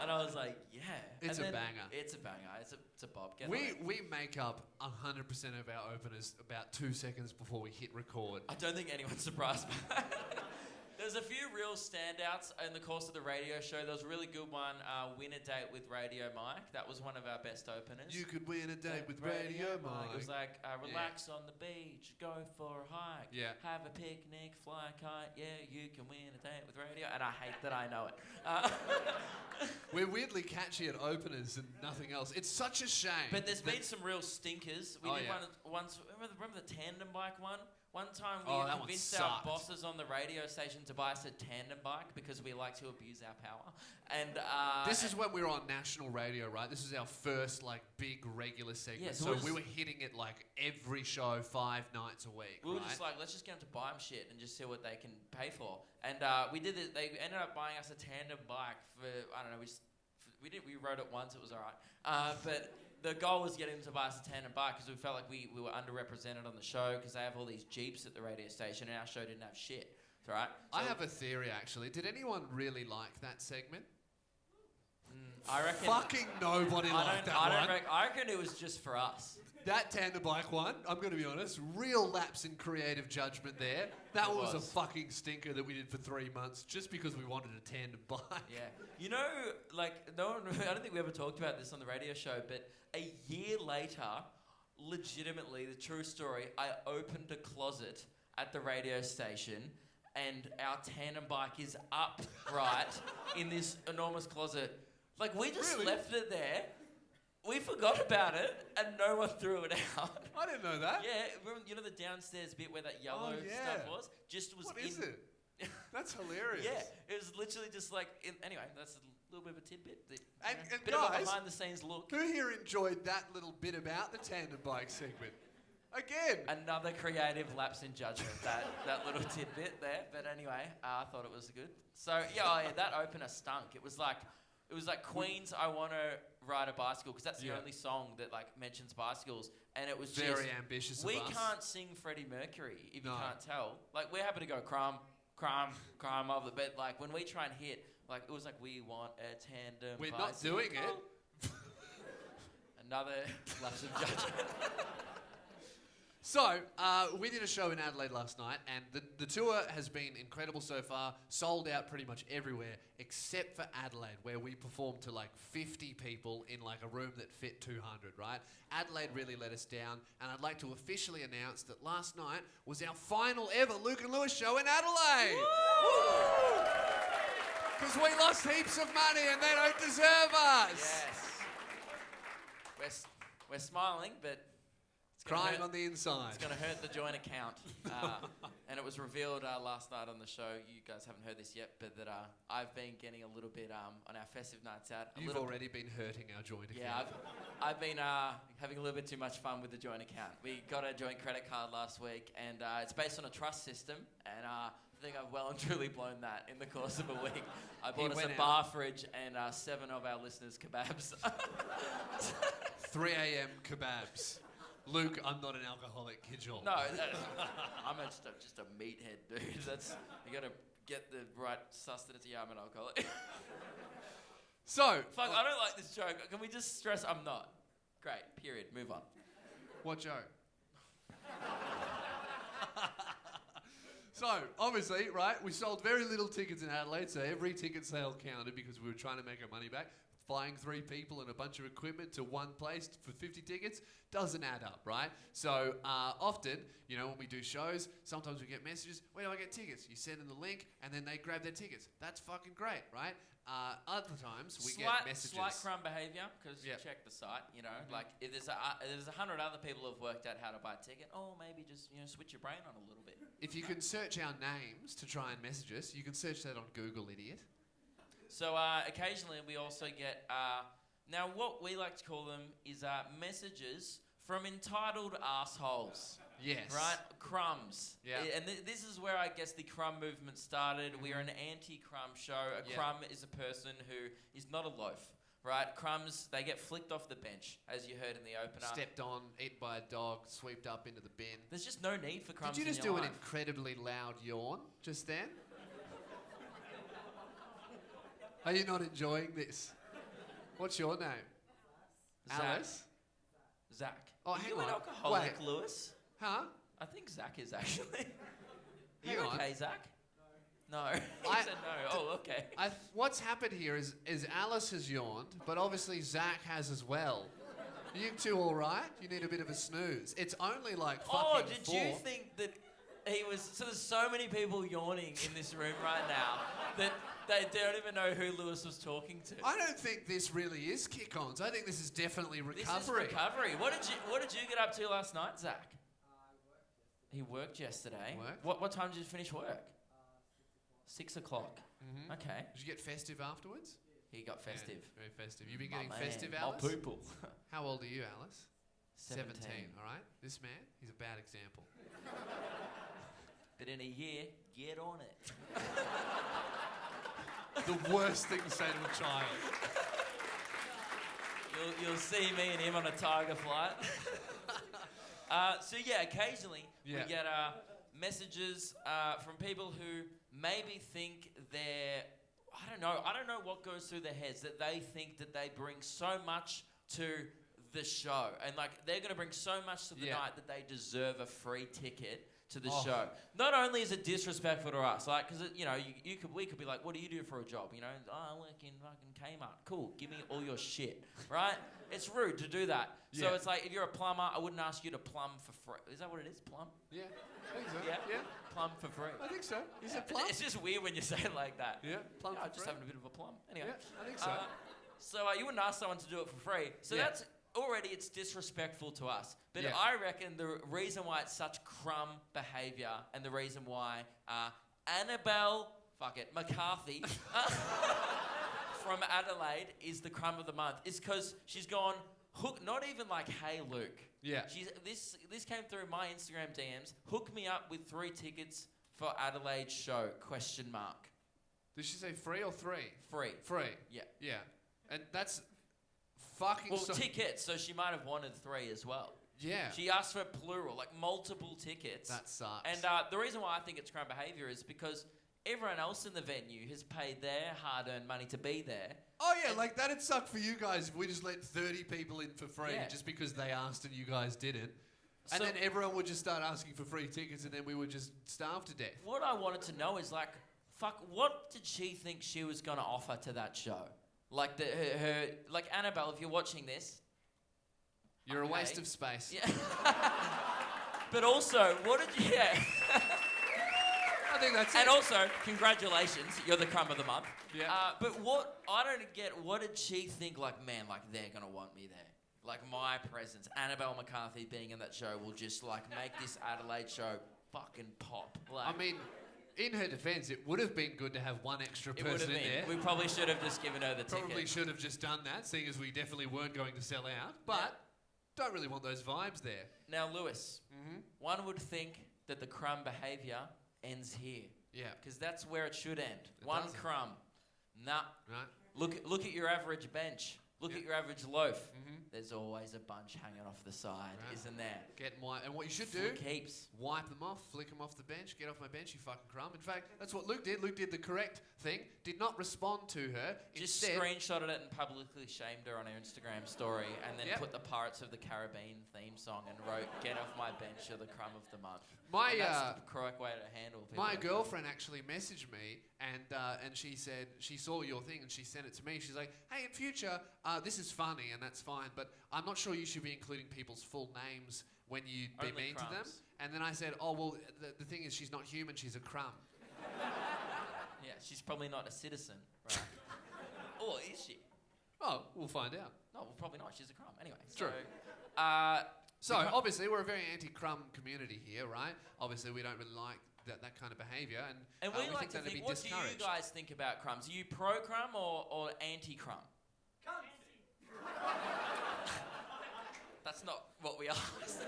Speaker 1: And I was like, yeah.
Speaker 2: It's
Speaker 1: And
Speaker 2: a
Speaker 1: then
Speaker 2: banger.
Speaker 1: It's a banger. It's a bop. Get on it.
Speaker 2: We make up 100% of our openers about 2 seconds before we hit record.
Speaker 1: I don't think anyone's surprised by that. There's a few real standouts in the course of the radio show. There was a really good one, Win a Date with Radio Mike. That was one of our best openers.
Speaker 2: You could win a date with Radio Mike.
Speaker 1: It was like, relax on the beach, go for a hike,
Speaker 2: Yeah.
Speaker 1: have a picnic, fly a kite, yeah, you can win a date with radio. And I hate that I know it.
Speaker 2: We're weirdly catchy at openers and nothing else. It's such a shame.
Speaker 1: But there's
Speaker 2: that-
Speaker 1: been some real stinkers. We
Speaker 2: Oh,
Speaker 1: did
Speaker 2: yeah.
Speaker 1: one once. Remember the tandem bike one? One time we
Speaker 2: Oh, that one
Speaker 1: convinced our
Speaker 2: sucked.
Speaker 1: bosses on the radio station to buy us a tandem bike because we like to abuse our power. And
Speaker 2: This is when we were on national radio, right? This is our first big regular segment.
Speaker 1: Yeah, so
Speaker 2: so
Speaker 1: we're
Speaker 2: we
Speaker 1: just-
Speaker 2: were hitting it every show 5 nights a week.
Speaker 1: we were
Speaker 2: right?
Speaker 1: just like, let's just get them to buy them shit and just see what they can pay for. And we did it. They ended up buying us a tandem bike for, I don't know, we rode it once, it was all right. But the goal was getting them to buy us a tandem bike because we felt like we were underrepresented on the show because they have all these Jeeps at the radio station and our show didn't have shit. It's all right.
Speaker 2: I
Speaker 1: So,
Speaker 2: have a theory, actually. Did anyone really like that segment?
Speaker 1: I reckon.
Speaker 2: Fucking nobody liked that one.
Speaker 1: I reckon it was just for us.
Speaker 2: That tandem bike one, I'm going to be honest, real lapse in creative judgment there. That
Speaker 1: It
Speaker 2: was a
Speaker 1: was.
Speaker 2: fucking stinker that we did for 3 months just because we wanted a tandem bike.
Speaker 1: Yeah. You know, no one, I don't think we ever talked about this on the radio show, but a year later, legitimately, the true story, I opened a closet at the radio station and our tandem bike is upright in this enormous closet. We just
Speaker 2: Really?
Speaker 1: left it there. We forgot about it and no one threw it out.
Speaker 2: I didn't know that.
Speaker 1: Yeah, remember, you know the downstairs bit where that yellow
Speaker 2: Oh, yeah.
Speaker 1: stuff was? Just was
Speaker 2: What
Speaker 1: in...
Speaker 2: is it? That's hilarious.
Speaker 1: Yeah, it was literally just anyway, that's a little bit of a tidbit.
Speaker 2: And
Speaker 1: bit of a
Speaker 2: guys,
Speaker 1: behind the scenes look.
Speaker 2: Who here enjoyed that little bit about the tandem bike segment? Again.
Speaker 1: Another creative lapse in judgment, that little tidbit there. But anyway, I thought it was good. So yeah, that opener stunk. It was like Queen's "I Wanna Ride a Bicycle" because that's the
Speaker 2: Yeah.
Speaker 1: only song that mentions bicycles, and it was
Speaker 2: Very
Speaker 1: just,
Speaker 2: ambitious of
Speaker 1: we
Speaker 2: us.
Speaker 1: can't sing Freddie Mercury if
Speaker 2: No.
Speaker 1: you can't tell. We're happy to go crumb of the bed. When we try and hit, it was we want a tandem.
Speaker 2: We're not doing it.
Speaker 1: bicycle. Another lapse of judgment.
Speaker 2: So, we did a show in Adelaide last night, and the tour has been incredible so far, sold out pretty much everywhere, except for Adelaide, where we performed to 50 people in a room that fit 200, right? Adelaide really let us down, and I'd like to officially announce that last night was our final ever Luke and Lewis show in Adelaide! Because we lost heaps of money and they don't deserve us!
Speaker 1: Yes. We're smiling, but it's gonna
Speaker 2: Crying
Speaker 1: hurt.
Speaker 2: on the inside.
Speaker 1: It's going to hurt the joint account. And it was revealed last night on the show, you guys haven't heard this yet, but that I've been getting a little bit on our festive nights out.
Speaker 2: You've already been hurting our joint account.
Speaker 1: Yeah, I've been having a little bit too much fun with the joint account. We got a joint credit card last week, and it's based on a trust system. And think I've well and truly blown that in the course of a week. I bought us
Speaker 2: went
Speaker 1: a
Speaker 2: out.
Speaker 1: bar fridge and 7 of our listeners' kebabs.
Speaker 2: 3 a.m. kebabs. Luke, I'm not an alcoholic, kid you all.
Speaker 1: No, I'm just a meathead, dude. You gotta get the right sustenance. Yeah, I'm an alcoholic.
Speaker 2: So,
Speaker 1: Fuck, I don't like this joke. Can we just stress I'm not? Great, period. Move on.
Speaker 2: what joke? So, obviously, right, we sold very little tickets in Adelaide, so every ticket sale counted because we were trying to make our money back. Flying 3 people and a bunch of equipment to one place for 50 tickets doesn't add up, right? So, often, you know, when we do shows, sometimes we get messages, where do I get tickets? You send them the link, and then they grab their tickets. That's fucking great, right? Other times, we get messages.
Speaker 1: Slight crumb behaviour, because
Speaker 2: Yep.
Speaker 1: check the site, you know. Like, if there's 100 other people who have worked out how to buy a ticket, maybe just, switch your brain on a little bit.
Speaker 2: If you can search our names to try and message us, you can search that on Google, idiot.
Speaker 1: So occasionally we also get, now what we like to call them is messages from entitled assholes.
Speaker 2: Yes.
Speaker 1: Right? Crumbs.
Speaker 2: Yeah.
Speaker 1: And this is where I guess the crumb movement started. We are an anti-crumb show. A crumb is a person who is not a loaf. Right? Crumbs, they get flicked off the bench, as you heard in the opener.
Speaker 2: Stepped on, eaten by a dog, swept up into the bin.
Speaker 1: There's just no need for crumbs
Speaker 2: Did you
Speaker 1: in
Speaker 2: just
Speaker 1: your
Speaker 2: do an
Speaker 1: life.
Speaker 2: incredibly loud yawn just then? Are you not enjoying this? What's your name?
Speaker 1: Zach.
Speaker 2: Alice?
Speaker 1: Zach.
Speaker 2: Oh,
Speaker 1: Are
Speaker 2: hang
Speaker 1: you
Speaker 2: on.
Speaker 1: an alcoholic,
Speaker 2: Wait.
Speaker 1: Lewis?
Speaker 2: Huh?
Speaker 1: I think Zach is actually. Are
Speaker 2: Hang
Speaker 1: you
Speaker 2: on.
Speaker 1: okay, Zach? No. He
Speaker 2: I-
Speaker 1: said no. Oh, okay.
Speaker 2: What's happened here is Alice has yawned, but obviously Zach has as well. Are you two all right? You need a bit of a snooze. It's only like fucking
Speaker 1: Oh, did
Speaker 2: 4.
Speaker 1: you think that he was... So there's so many people yawning in this room right now that they don't even know who Lewis was talking to.
Speaker 2: I don't think this really is kick-ons. I think this is definitely recovery.
Speaker 1: This is recovery. What did you get up to last night, Zach? He worked yesterday.
Speaker 2: Worked?
Speaker 1: What time did you finish work? 6 o'clock.
Speaker 2: Mhm.
Speaker 1: Okay.
Speaker 2: Did you get festive afterwards?
Speaker 1: He got festive.
Speaker 2: Yeah, very festive. You been
Speaker 1: My
Speaker 2: getting
Speaker 1: man,
Speaker 2: festive,
Speaker 1: my
Speaker 2: Alice?
Speaker 1: people.
Speaker 2: How old are you, Alice?
Speaker 1: 17.
Speaker 2: All right. This man, he's a bad example.
Speaker 1: But in a year, get on it.
Speaker 2: The worst thing to say to a child.
Speaker 1: You'll see me and him on a Tiger flight. So yeah, occasionally
Speaker 2: Yeah.
Speaker 1: we get messages from people who maybe think they're, I don't know what goes through their heads, that they think that they bring so much to the show. And like, they're going to bring so much to the
Speaker 2: Yeah.
Speaker 1: night that they deserve a free ticket to the
Speaker 2: Oh.
Speaker 1: show. Not only is it disrespectful to us, like, because we could be like, what do you do for a job? I work in fucking Kmart. Cool, give me all your shit, right? It's rude to do that. So
Speaker 2: Yeah.
Speaker 1: it's like, if you're a plumber, I wouldn't ask you to plumb for free. Is that what it is? Plumb?
Speaker 2: Yeah, I think so.
Speaker 1: Yeah.
Speaker 2: Yeah,
Speaker 1: Plumb for free.
Speaker 2: I think so. Is it plum?
Speaker 1: It's just weird when you say it like that.
Speaker 2: Yeah, plum
Speaker 1: Yeah,
Speaker 2: for
Speaker 1: I'm just
Speaker 2: free.
Speaker 1: having a bit of a plum. Anyway.
Speaker 2: Yeah, I think so.
Speaker 1: So you wouldn't ask someone to do it for free. So
Speaker 2: Yeah.
Speaker 1: that's already, it's disrespectful to us. But
Speaker 2: Yeah.
Speaker 1: I reckon the reason why it's such crumb behaviour and the reason why Annabelle, McCarthy from Adelaide is the crumb of the month is because she's gone, not even like, hey, Luke.
Speaker 2: Yeah.
Speaker 1: This came through my Instagram DMs. Hook me up with 3 tickets for Adelaide show, ?
Speaker 2: Did she say free or 3?
Speaker 1: Free.
Speaker 2: Free.
Speaker 1: Yeah.
Speaker 2: Yeah. And that's fucking
Speaker 1: Well,
Speaker 2: so...
Speaker 1: tickets, so she might have wanted 3 as well.
Speaker 2: Yeah.
Speaker 1: She asked for plural, like multiple tickets.
Speaker 2: That sucks.
Speaker 1: And the reason why I think it's crumb behaviour is because everyone else in the venue has paid their hard-earned money to be there.
Speaker 2: Oh, yeah, like that'd suck for you guys if we just let 30 people in for free
Speaker 1: Yeah.
Speaker 2: just because they asked and you guys didn't. And
Speaker 1: So-
Speaker 2: then everyone would just start asking for free tickets and then we would just starve to death.
Speaker 1: What I wanted to know is, like, what did she think she was going to offer to that show? Like, her like, Annabelle, if you're watching this...
Speaker 2: You're a waste
Speaker 1: okay.
Speaker 2: of space.
Speaker 1: Yeah. But also, what did you... Yeah.
Speaker 2: I think that's
Speaker 1: And
Speaker 2: it.
Speaker 1: also, congratulations, you're the crumb of the month.
Speaker 2: Yeah.
Speaker 1: But what I don't get, what did she think? Like, man, like they're gonna want me there. Like my presence, Annabelle McCarthy being in that show will just like make this Adelaide show fucking pop. Like,
Speaker 2: I mean, in her defence, it would have been good to have one extra
Speaker 1: it would
Speaker 2: person
Speaker 1: have
Speaker 2: in
Speaker 1: been.
Speaker 2: there.
Speaker 1: We probably should have just given her the
Speaker 2: Probably
Speaker 1: ticket.
Speaker 2: should have just done that, seeing as we definitely weren't going to sell out. But don't really want those vibes there.
Speaker 1: Now, Lewis,
Speaker 2: Mm-hmm.
Speaker 1: one would think that the crumb behaviour ends here.
Speaker 2: Yeah.
Speaker 1: Because that's where it should end.
Speaker 2: It
Speaker 1: One
Speaker 2: doesn't.
Speaker 1: crumb. Nah.
Speaker 2: Right?
Speaker 1: Look at your average bench. Look
Speaker 2: Yeah.
Speaker 1: at your average loaf.
Speaker 2: Mm-hmm.
Speaker 1: There's always a bunch hanging off the side,
Speaker 2: Right.
Speaker 1: isn't there?
Speaker 2: And what you should do,
Speaker 1: Flick heaps.
Speaker 2: wipe them off, flick them off the bench, get off my bench, you fucking crumb. In fact, that's what Luke did. Luke did the correct thing, did not respond to her.
Speaker 1: Just
Speaker 2: Instead,
Speaker 1: screenshotted it and publicly shamed her on her Instagram story, and then
Speaker 2: Yep.
Speaker 1: put the Pirates of the Caribbean theme song and wrote, "Get off my bench, you're the crumb of the month."
Speaker 2: My,
Speaker 1: And that's the correct way to handle people.
Speaker 2: my
Speaker 1: like that.
Speaker 2: girlfriend actually messaged me and she said she saw your thing and she sent it to me. She's like, hey, in future, this is funny and that's fine, but I'm not sure you should be including people's full names when you be
Speaker 1: Only
Speaker 2: mean to them.
Speaker 1: crumbs.
Speaker 2: And then I said, oh, well, the thing is she's not human, she's a crumb.
Speaker 1: Yeah, she's probably not a citizen, right? Or is she?
Speaker 2: Oh, we'll find out.
Speaker 1: No, well, probably not. She's a crumb. Anyway,
Speaker 2: True.
Speaker 1: So,
Speaker 2: So, obviously, we're a very anti-crumb community here, right? Obviously, we don't really like that kind of behaviour,
Speaker 1: and we like
Speaker 2: think
Speaker 1: to
Speaker 2: that'd
Speaker 1: think,
Speaker 2: be
Speaker 1: what do
Speaker 2: discouraged.
Speaker 1: you guys think about crumbs? Are you pro-crumb or anti-crumb? That's not what we asked.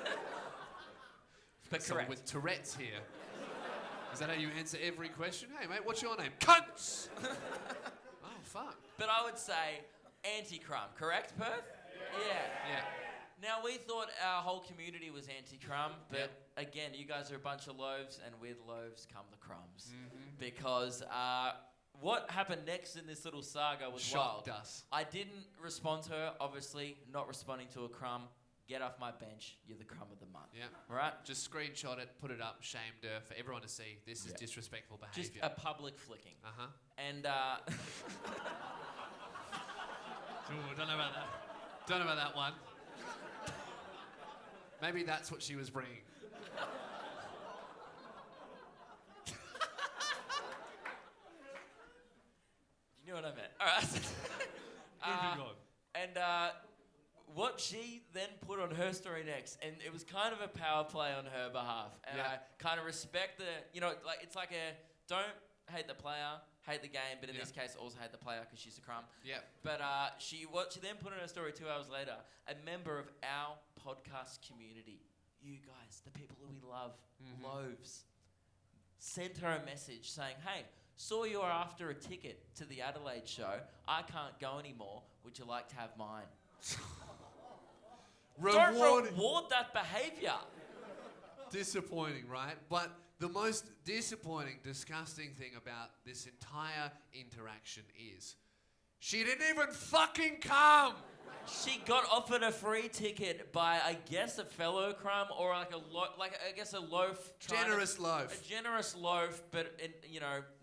Speaker 1: But
Speaker 2: Someone
Speaker 1: correct.
Speaker 2: with Tourette's here. Is that how you answer every question? Hey, mate, what's your name? Cunts! Oh, fuck.
Speaker 1: But I would say anti-crumb, correct, Perth? Yeah.
Speaker 2: Yeah.
Speaker 1: Now, we thought our whole community was anti-crumb, but again, you guys are a bunch of loaves, and with loaves come the crumbs. Because what happened next in this little saga was
Speaker 2: Shocked
Speaker 1: wild.
Speaker 2: us.
Speaker 1: I didn't respond to her, obviously, not responding to a crumb. Get off my bench, you're the crumb of the month.
Speaker 2: Yeah.
Speaker 1: Right?
Speaker 2: Just screenshot it, put it up, shamed her for everyone to see. This is
Speaker 1: Yeah.
Speaker 2: disrespectful
Speaker 1: Just
Speaker 2: behaviour.
Speaker 1: a public flicking.
Speaker 2: Uh-huh.
Speaker 1: And
Speaker 2: Ooh, don't know about that. Don't know about that one. Maybe that's what she was bringing.
Speaker 1: you know what I meant. All right.
Speaker 2: Moving on.
Speaker 1: And what she then put on her story next, and it was kind of a power play on her behalf. And
Speaker 2: Yeah.
Speaker 1: I kind of respect like it's like a don't hate the player, hate the game, but in
Speaker 2: Yeah.
Speaker 1: this case also hate the player because she's a crumb.
Speaker 2: Yeah.
Speaker 1: But what she then put on her story 2 hours later, a member of our podcast community, you guys, the people who we love, loaves, sent her a message saying, hey, saw you are after a ticket to the Adelaide show. I can't go anymore. Would you like to have mine? Don't reward that behaviour.
Speaker 2: Disappointing, right? But the most disappointing, disgusting thing about this entire interaction is she didn't even fucking come.
Speaker 1: She got offered a free ticket by, I guess, a fellow crumb or like I guess a loaf.
Speaker 2: Generous loaf.
Speaker 1: A generous loaf, but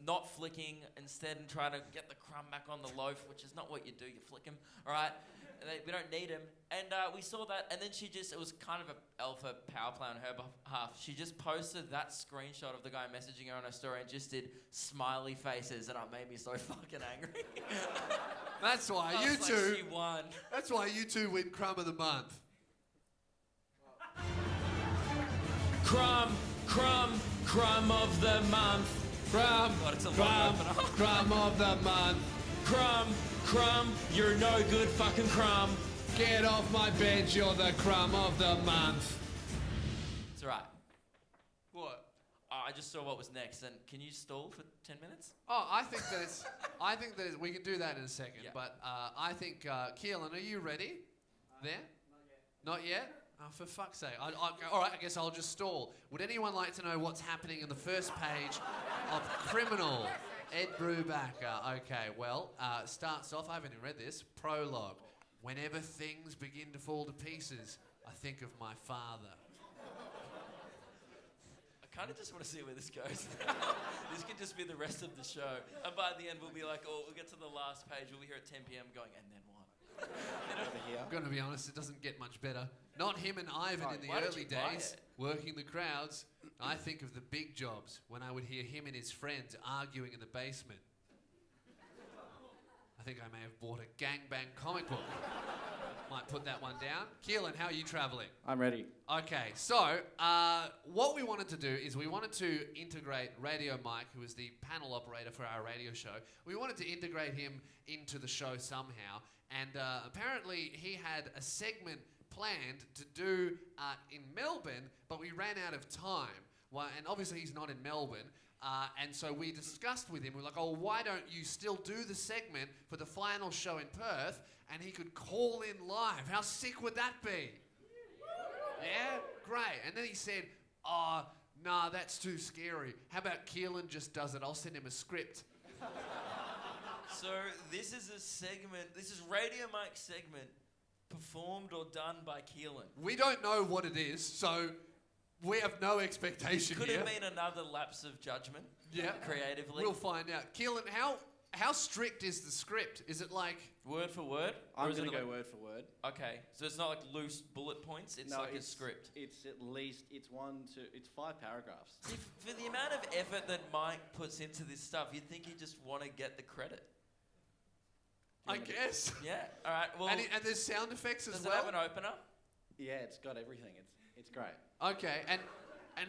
Speaker 1: not flicking instead and trying to get the crumb back on the loaf, which is not what you do. You flick them, all right? We don't need him. And we saw that, and then it was kind of an alpha power play on her behalf. She just posted that screenshot of the guy messaging her on her story and just did smiley faces, and it made me so fucking angry.
Speaker 2: That's why
Speaker 1: I
Speaker 2: you
Speaker 1: was like,
Speaker 2: two.
Speaker 1: she won.
Speaker 2: That's why you two win crumb of the month.
Speaker 5: Crumb, crumb, crumb of the month.
Speaker 2: Crumb,
Speaker 1: God, it's a long
Speaker 2: crumb,
Speaker 1: opener.
Speaker 2: crumb of the month.
Speaker 5: Crumb, crumb, you're no good fucking crumb.
Speaker 2: Get off my bench, you're the crumb of the month.
Speaker 1: It's all right.
Speaker 2: What?
Speaker 1: I just saw what was next, and can you stall for 10 minutes?
Speaker 2: Oh, I think that we can do that in a second.
Speaker 1: Yeah.
Speaker 2: But I think, Keelan, are you ready? There? Not yet. Oh, for fuck's sake. All right, I guess I'll just stall. Would anyone like to know what's happening in the first page of Criminal? Ed Brubaker. Okay, well, starts off, I haven't even read this, prologue. Whenever things begin to fall to pieces, I think of my father.
Speaker 1: I kind of just want to see where this goes. This could just be the rest of the show. And by the end, we'll be like, we'll get to the last page. We'll be here at 10 p.m. going, and then what?
Speaker 4: Over here.
Speaker 2: I'm going to be honest, it doesn't get much better. Not him and Ivan in the
Speaker 1: why did
Speaker 2: early
Speaker 1: you buy
Speaker 2: days,
Speaker 1: it?
Speaker 2: working the crowds. I think of the big jobs when I would hear him and his friends arguing in the basement. I think I may have bought a gangbang comic book. Might put that one down. Keelan, how are you travelling?
Speaker 4: I'm ready.
Speaker 2: Okay, so what we wanted to do is we wanted to integrate Radio Mike, who is the panel operator for our radio show. We wanted to integrate him into the show somehow, and apparently he had a segment planned to do in Melbourne, but we ran out of time. Well, and obviously he's not in Melbourne. And so we discussed with him, we're like, oh, why don't you still do the segment for the final show in Perth? And he could call in live. How sick would that be? Yeah? Great. And then he said, oh, nah, that's too scary. How about Keelan just does it? I'll send him a script.
Speaker 1: So this is a segment, this is Radio Mike's segment performed or done by Keelan.
Speaker 2: We don't know what it is, so we have no expectation
Speaker 1: Could
Speaker 2: here.
Speaker 1: have been another lapse of judgment.
Speaker 2: Yeah.
Speaker 1: Creatively.
Speaker 2: We'll find out. Keelan, how strict is the script? Is it like...
Speaker 1: Word for word?
Speaker 4: I'm
Speaker 1: Or is
Speaker 4: going
Speaker 1: it
Speaker 4: to go
Speaker 1: like-
Speaker 4: word for word.
Speaker 1: Okay, so it's not like loose bullet points, it's like a script.
Speaker 4: It's at least, it's 5 paragraphs.
Speaker 1: See, for the amount of effort that Mike puts into this stuff, you'd think he'd just want to get the credit.
Speaker 2: I guess.
Speaker 1: Yeah, alright, well...
Speaker 2: And there's sound effects as
Speaker 1: does
Speaker 2: well?
Speaker 1: it have an opener?
Speaker 4: Yeah, it's got everything. It's great.
Speaker 2: Okay, and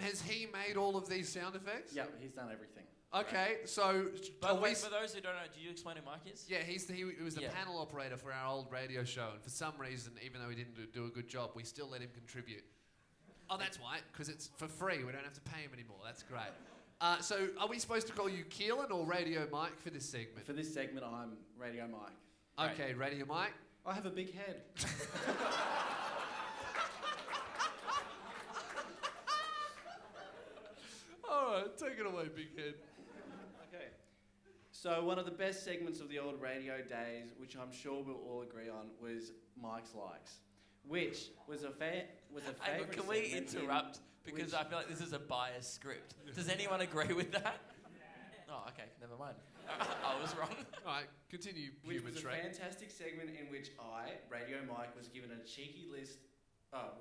Speaker 2: has he made all of these sound effects?
Speaker 4: Yeah, he's done everything.
Speaker 2: Okay, so...
Speaker 1: By the way, for those who don't know, do you explain who Mike is?
Speaker 2: Yeah, he was the
Speaker 1: Yeah.
Speaker 2: panel operator for our old radio show, and for some reason, even though he didn't do a good job, we still let him contribute. Oh, that's why, because it's for free. We don't have to pay him anymore. That's great. So are we supposed to call you Keelan or Radio Mike for this segment?
Speaker 4: For this segment, I'm Radio Mike.
Speaker 2: Okay, Radio Mike.
Speaker 4: I have a big head.
Speaker 2: All right, take it away, big head.
Speaker 4: Okay. So one of the best segments of the old radio days, which I'm sure we'll all agree on, was Mike's Likes, which was a
Speaker 1: Hang on,
Speaker 4: favourite
Speaker 1: can we
Speaker 4: segment
Speaker 1: interrupt? Because I feel like this is a biased script. Does anyone agree with that? Oh, okay, never mind. I was wrong.
Speaker 2: All right, continue,
Speaker 4: Which
Speaker 2: human
Speaker 4: was a
Speaker 2: Shrek.
Speaker 4: fantastic segment in which I, Radio Mike, was given a cheeky list,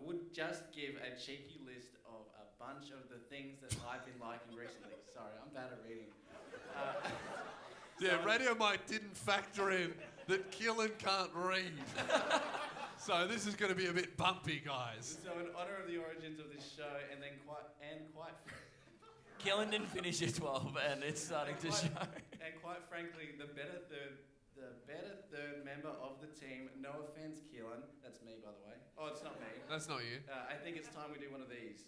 Speaker 4: would just give a cheeky list of a bunch of the things that I've been liking recently. Sorry, I'm bad at reading.
Speaker 2: Yeah, Radio Mike didn't factor in that Keelan can't read. So this is going to be a bit bumpy, guys.
Speaker 4: So in honour of the origins of this show, and then quite
Speaker 1: Keelan didn't finish year 12 and it's starting to show.
Speaker 4: and quite frankly, the better third member of the team. No offence, Keelan. That's me, by the way. Oh, it's not me.
Speaker 2: That's not you.
Speaker 4: I think it's time we do one of these.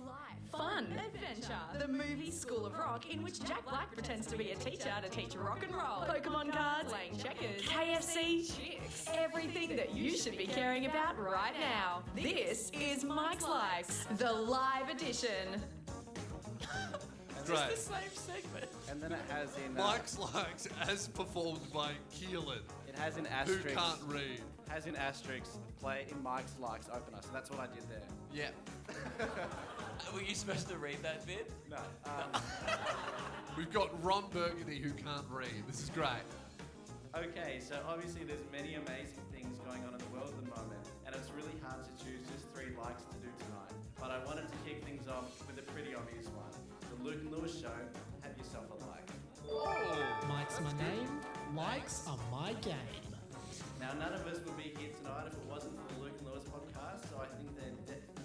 Speaker 6: Life, fun, adventure. The movie School of Rock, in which Jack Black pretends to be a teacher to teach rock and roll. Pokemon cards, playing checkers, KFC, chicks. Everything that you should be caring about right now. This is Mike's Likes, the live edition.
Speaker 2: Great.
Speaker 1: It's the same segment.
Speaker 4: And then it has in
Speaker 2: Mike's Likes as performed by Keelan,
Speaker 4: it has in
Speaker 2: who
Speaker 4: asterisks.
Speaker 2: can't read.
Speaker 4: Has in asterisks. Play in Mike's Likes opener. So that's what I did there.
Speaker 2: Yeah.
Speaker 1: Were you supposed to read that bit?
Speaker 4: No.
Speaker 2: We've got Ron Burgundy who can't read. This is great.
Speaker 4: Okay, so obviously there's many amazing things going on in the world at the moment, and it's really hard to choose just 3 likes to do tonight. But I wanted to kick things off with a pretty obvious one. The Luke and Lewis Show. Have yourself a like.
Speaker 7: Mike's my name, likes are my game.
Speaker 4: Now, none of us would be here tonight if it wasn't for the Luke and Lewis podcast, so I think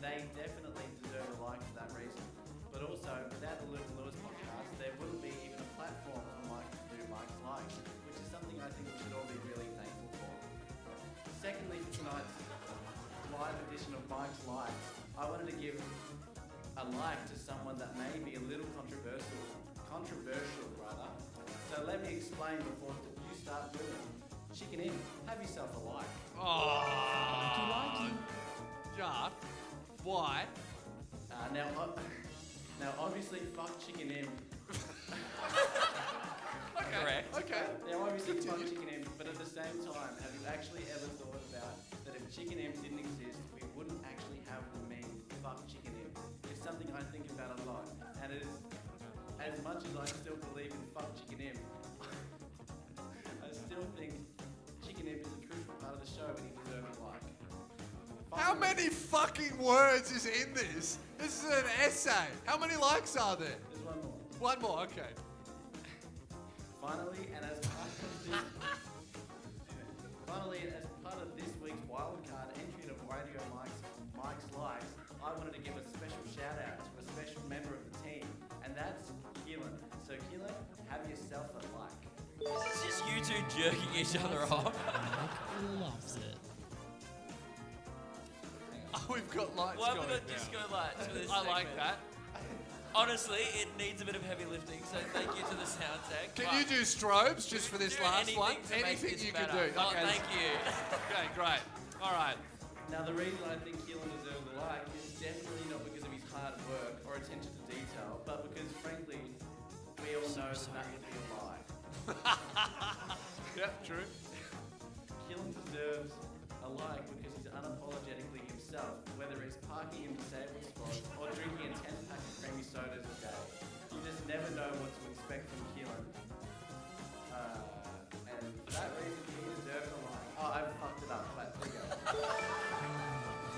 Speaker 4: they definitely deserve a like for that reason. But also, without the Luke and Lewis podcast, there wouldn't be even a platform for Mike to do Mike's Likes, which is something I think we should all be really thankful for. Secondly, for tonight's live edition of Mike's Likes, I wanted to give a like to someone that may be a little controversial rather. So let me explain before you start doing. Chicken in, have yourself a like.
Speaker 2: Oh. Jack, why?
Speaker 4: Now obviously fuck Chicken M.
Speaker 1: Correct.
Speaker 2: Okay.
Speaker 4: Now obviously fuck
Speaker 2: Continue.
Speaker 4: Chicken M, but at the same time, have you actually ever thought about that if Chicken M didn't exist, we wouldn't actually have the meme fuck Chicken M? It's something I think about a lot, and it is, as much as I still believe in fuck Chicken M, I still think Chicken M is a crucial part of the show and he deserves a like.
Speaker 2: How many fucking words is in this? This is an essay. How many likes are there?
Speaker 4: There's one more.
Speaker 2: One more, okay.
Speaker 4: Finally, and as part of this week's wildcard entry to Radio Mike's Likes, I wanted to give a special shout out to a special member of the team, and that's Keelan. So Keelan, have yourself a like.
Speaker 1: This is just you two jerking each other off.
Speaker 7: Mike loves it.
Speaker 2: We've we've got lights
Speaker 1: Why have
Speaker 2: going
Speaker 1: we got
Speaker 2: now?
Speaker 1: disco lights for this
Speaker 2: I like
Speaker 1: segment?
Speaker 2: that.
Speaker 1: Honestly, it needs a bit of heavy lifting, so thank you to the sound tech.
Speaker 2: Can you do strobes just for this
Speaker 1: Do
Speaker 2: last
Speaker 1: anything
Speaker 2: one?
Speaker 1: to make
Speaker 2: Anything
Speaker 1: this
Speaker 2: you
Speaker 1: better.
Speaker 2: can do.
Speaker 1: Oh,
Speaker 2: Okay.
Speaker 1: thank you.
Speaker 2: Okay, great. All right.
Speaker 4: Now, the reason I think Keelan deserves a like is definitely not because of his hard work or attention to detail, but because, frankly, we all know that would be a lie.
Speaker 2: Yep, true.
Speaker 4: Keelan deserves a like because he's unapologetically himself, whether it's parking in disabled spots or drinking a 10-pack of creamy sodas a day. You just never know what to expect from Keelan. And for that reason, he deserves a like. Oh, I've fucked it up, but there you go.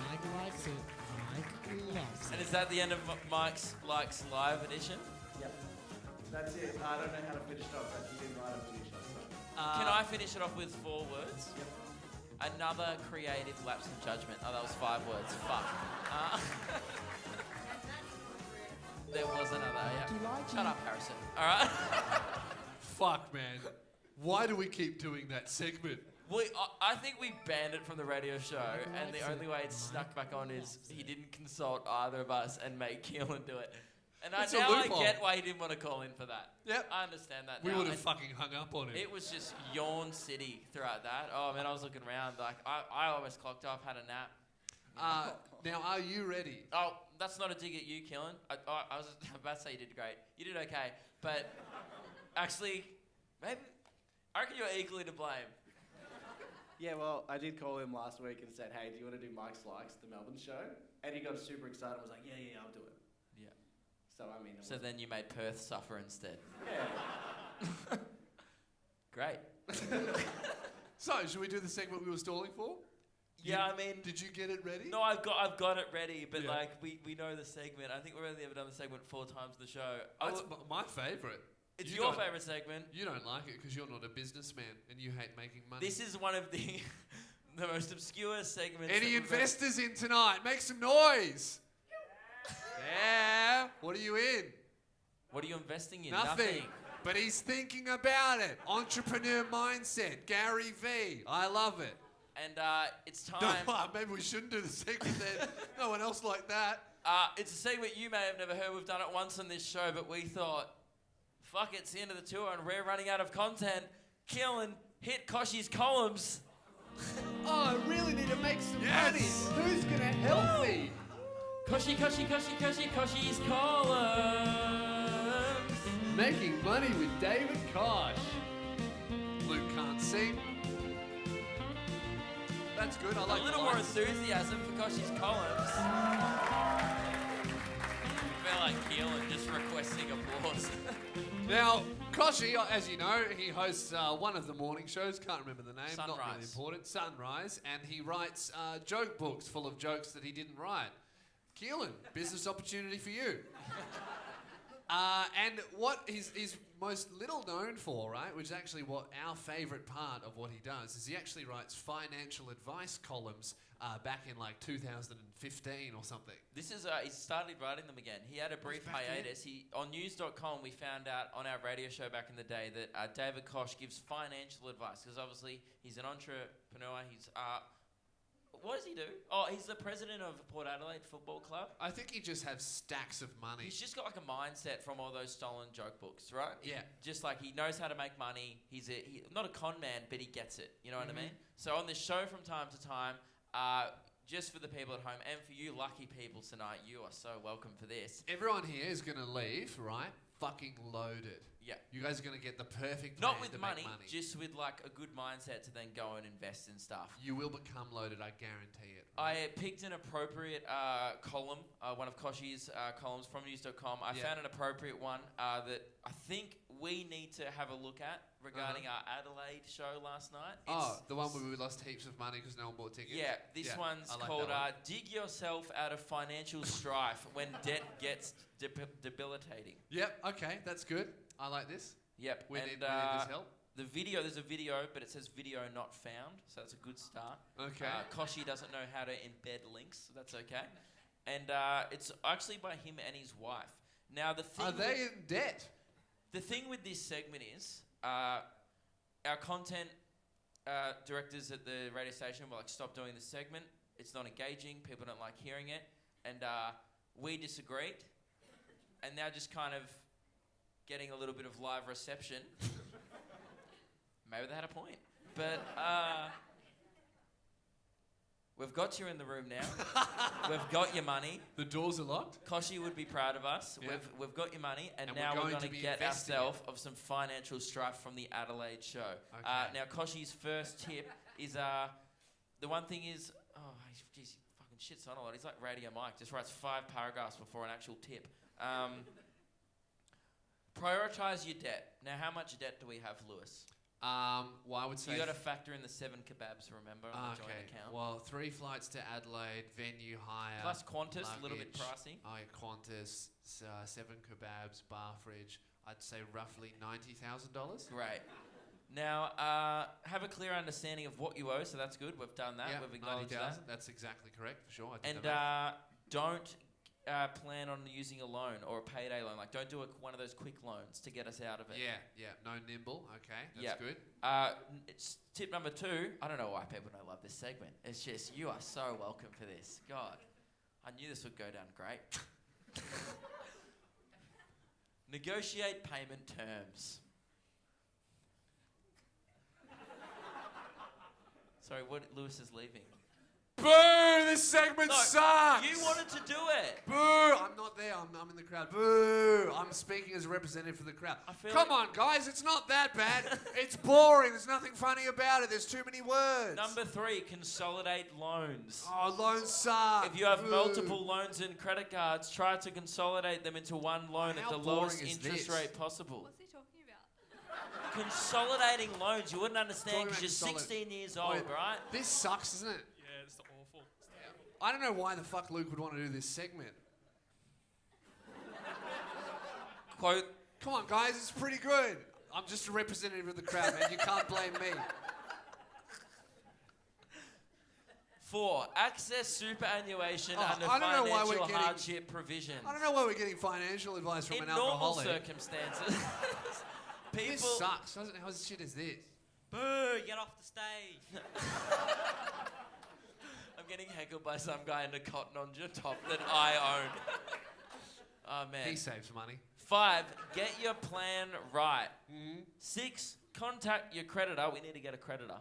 Speaker 7: Mike likes it. Mike loves
Speaker 1: And
Speaker 7: it.
Speaker 1: is that the end of Mike's Likes Live edition?
Speaker 4: Yep. That's it. I don't know how to finish it off, but he didn't write a finish off, so.
Speaker 1: Can I finish it off with 4 words?
Speaker 4: Yep.
Speaker 1: Another creative lapse in judgment. Oh, that was 5 words. Fuck. There was another, yeah.
Speaker 7: Do you like
Speaker 1: Shut
Speaker 7: you?
Speaker 1: up, Harrison. All right.
Speaker 2: Fuck, man. Why do we keep doing that segment?
Speaker 1: I think we banned it from the radio show, and the
Speaker 7: likes
Speaker 1: only
Speaker 7: it.
Speaker 1: way it's snuck back on is he didn't consult either of us and make Keelan do it. And
Speaker 2: It's a
Speaker 1: now I
Speaker 2: loophole.
Speaker 1: get why he didn't want to call in for that.
Speaker 2: Yep.
Speaker 1: I understand that
Speaker 2: We
Speaker 1: now.
Speaker 2: would have
Speaker 1: And
Speaker 2: fucking hung up on him.
Speaker 1: it was just yawn city throughout that. Oh, man, I was looking around. Like, I almost clocked off, had a nap.
Speaker 2: Now, are you ready?
Speaker 1: Oh, that's not a dig at you, Keelan. I was about to say you did great. You did okay. But actually, maybe, I reckon you're equally to blame.
Speaker 4: Yeah, well, I did call him last week and said, hey, do you want to do Mike's Likes, the Melbourne show? And he got super excited and was like, yeah, I'll do it.
Speaker 1: Yeah.
Speaker 4: So, I mean...
Speaker 1: So then you made Perth suffer instead.
Speaker 4: Yeah.
Speaker 1: Great.
Speaker 2: So, should we do the segment we were stalling for?
Speaker 1: Yeah, I mean...
Speaker 2: Did you get it ready?
Speaker 1: No, I've got it ready, but
Speaker 2: Yeah.
Speaker 1: like we know the segment. I think we've only ever done the segment 4 times in the show.
Speaker 2: That's my favourite.
Speaker 1: It's
Speaker 2: You
Speaker 1: your
Speaker 2: don't-
Speaker 1: favourite segment.
Speaker 2: You don't like it because you're not a businessman and you hate making money.
Speaker 1: This is one of the the most obscure segments.
Speaker 2: Any
Speaker 1: that we've ever-
Speaker 2: investors in tonight? Make some noise. Yeah. What are you in?
Speaker 1: What are you investing in?
Speaker 2: Nothing. But he's thinking about it. Entrepreneur mindset. Gary V. I love it.
Speaker 1: And it's
Speaker 2: No,
Speaker 1: time.
Speaker 2: maybe we shouldn't do the segment then. No one else like that.
Speaker 1: It's a segment you may have never heard. We've done it once on this show, but we thought, fuck, it's the end of the tour and we're running out of content. Keelan, hit Koshi's columns.
Speaker 2: Oh, I really need to make some Yes. money. Who's going to help me?
Speaker 1: Koshi's columns.
Speaker 2: Making money with David Kosh. Luke can't sing. That's good. I like
Speaker 1: A little
Speaker 2: the
Speaker 1: more
Speaker 2: lines.
Speaker 1: enthusiasm for Koshi's columns. I feel like Keelan just requesting applause.
Speaker 2: Now, Koshi, as you know, he hosts one of the morning shows. Can't remember the name. Not really
Speaker 1: Sunrise.
Speaker 2: important. Sunrise. And he writes joke books full of jokes that he didn't write. Keelan, business opportunity for you. And what he's most little known for, right, which is actually what our favourite part of what he does, is he actually writes financial advice columns back in like 2015 or something.
Speaker 1: This is, he started writing them again. He had a brief
Speaker 2: back in?
Speaker 1: hiatus. On news.com, we found out on our radio show back in the day that David Kosh gives financial advice because obviously he's an entrepreneur. He's, what does he do? Oh, he's the president of Port Adelaide Football Club.
Speaker 2: I think he just has stacks of money.
Speaker 1: He's just got like a mindset from all those stolen joke books, right?
Speaker 2: Yeah.
Speaker 1: Just like he knows how to make money. He's not a con man, but he gets it. You know what I mean? So on this show from time to time, just for the people at home and for you lucky people tonight, you are so welcome for this.
Speaker 2: Everyone here is going to leave, right, fucking loaded.
Speaker 1: Yeah.
Speaker 2: You guys are going to get the perfect
Speaker 1: Not
Speaker 2: plan
Speaker 1: with
Speaker 2: to
Speaker 1: money,
Speaker 2: make money.
Speaker 1: just with like a good mindset to then go and invest in stuff.
Speaker 2: You will become loaded, I guarantee it.
Speaker 1: I picked an appropriate column, one of Koshi's columns from news.com. I
Speaker 2: Yeah.
Speaker 1: found an appropriate one that I think we need to have a look at regarding our Adelaide show last night.
Speaker 2: The one where we lost heaps of money because no one bought tickets?
Speaker 1: Yeah, this one's
Speaker 2: I like
Speaker 1: called
Speaker 2: that one.
Speaker 1: Dig Yourself Out of Financial Strife When Debt Gets Debilitating.
Speaker 2: Yep, okay, that's good. I like this.
Speaker 1: Yep.
Speaker 2: We
Speaker 1: and,
Speaker 2: need this help.
Speaker 1: There's a video, but it says video not found, so that's a good start.
Speaker 2: Okay.
Speaker 1: Koshi doesn't know how to embed links, so that's okay. And it's actually by him and his wife. Now, the thing
Speaker 2: Are they in debt?
Speaker 1: the thing with this segment is our content directors at the radio station were like, stop doing this segment. it's not engaging. People don't like hearing it, and we disagreed, and now just kind of getting a little bit of live reception. Maybe they had a point, but we've got you in the room now. We've got your money.
Speaker 2: The doors are locked.
Speaker 1: Koshy would be proud of us.
Speaker 2: Yeah.
Speaker 1: We've got your money, and
Speaker 2: And
Speaker 1: now
Speaker 2: we're
Speaker 1: we're
Speaker 2: going
Speaker 1: going
Speaker 2: to
Speaker 1: to
Speaker 2: be
Speaker 1: get
Speaker 2: investing
Speaker 1: ourselves of some financial strife from the Adelaide show.
Speaker 2: Okay.
Speaker 1: Now, Koshy's first tip is the one thing is, geez, he fucking shits on a lot. He's like Radio Mike, just writes 5 paragraphs before an actual tip. Prioritize your debt. Now, how much debt do we have, Lewis?
Speaker 2: Well, I would say...
Speaker 1: You got to factor in the 7 kebabs, remember, on the joint account.
Speaker 2: Well, 3 flights to Adelaide, venue hire...
Speaker 1: Plus Qantas, a little bit
Speaker 2: luggage.
Speaker 1: pricey.
Speaker 2: Oh, yeah, Qantas, 7 kebabs, bar fridge. I'd say roughly $90,000.
Speaker 1: Great. Now, have a clear understanding of what you owe, so that's good. We've done that.
Speaker 2: Yeah,
Speaker 1: We've acknowledged that.
Speaker 2: That's exactly correct, for sure. I did
Speaker 1: And
Speaker 2: that.
Speaker 1: don't plan on using a loan or a payday loan. Like, don't do one of those quick loans to get us out of it.
Speaker 2: Yeah, no nimble. Okay, that's
Speaker 1: Yep.
Speaker 2: good.
Speaker 1: It's tip number 2. I don't know why people don't love this segment. It's just, you are so welcome for this. God, I knew this would go down great. Negotiate payment terms. Sorry, Lewis is leaving.
Speaker 2: Boo! This segment sucks!
Speaker 1: You wanted to do it.
Speaker 2: Boo! I'm not there. I'm in the crowd. Boo! I'm speaking as a representative for the crowd. Come on, guys. It's not that bad. It's boring. There's nothing funny about it. There's too many words.
Speaker 1: Number 3, consolidate loans.
Speaker 2: Oh, loans suck.
Speaker 1: If you have
Speaker 2: Boo.
Speaker 1: multiple loans and credit cards, try to consolidate them into one loan
Speaker 2: How
Speaker 1: at the
Speaker 2: boring
Speaker 1: lowest
Speaker 2: is
Speaker 1: interest
Speaker 2: this?
Speaker 1: rate possible.
Speaker 6: What's he talking about?
Speaker 1: Consolidating loans, you wouldn't understand
Speaker 2: Talking
Speaker 1: because you're
Speaker 2: about
Speaker 1: 16 years old,
Speaker 2: Wait,
Speaker 1: right?
Speaker 2: This sucks, isn't it?
Speaker 3: Yeah, it's awful.
Speaker 2: I don't know why the fuck Luke would want to do this segment.
Speaker 1: Quote,
Speaker 2: Come on, guys. It's pretty good. I'm just a representative of the crowd, man. You can't blame me.
Speaker 1: 4, access superannuation under
Speaker 2: I don't know why we're
Speaker 1: financial
Speaker 2: getting-
Speaker 1: hardship provisions.
Speaker 2: I don't know why we're getting financial advice from
Speaker 1: In
Speaker 2: an
Speaker 1: normal
Speaker 2: alcoholic.
Speaker 1: circumstances, people...
Speaker 2: This sucks. How shit is this?
Speaker 3: Boo! Get off the stage.
Speaker 1: I'm getting heckled by some guy in a cotton on your top that I own. Oh, man.
Speaker 2: He saves money.
Speaker 1: 5, get your plan right. 6, contact your creditor. We need to get a creditor.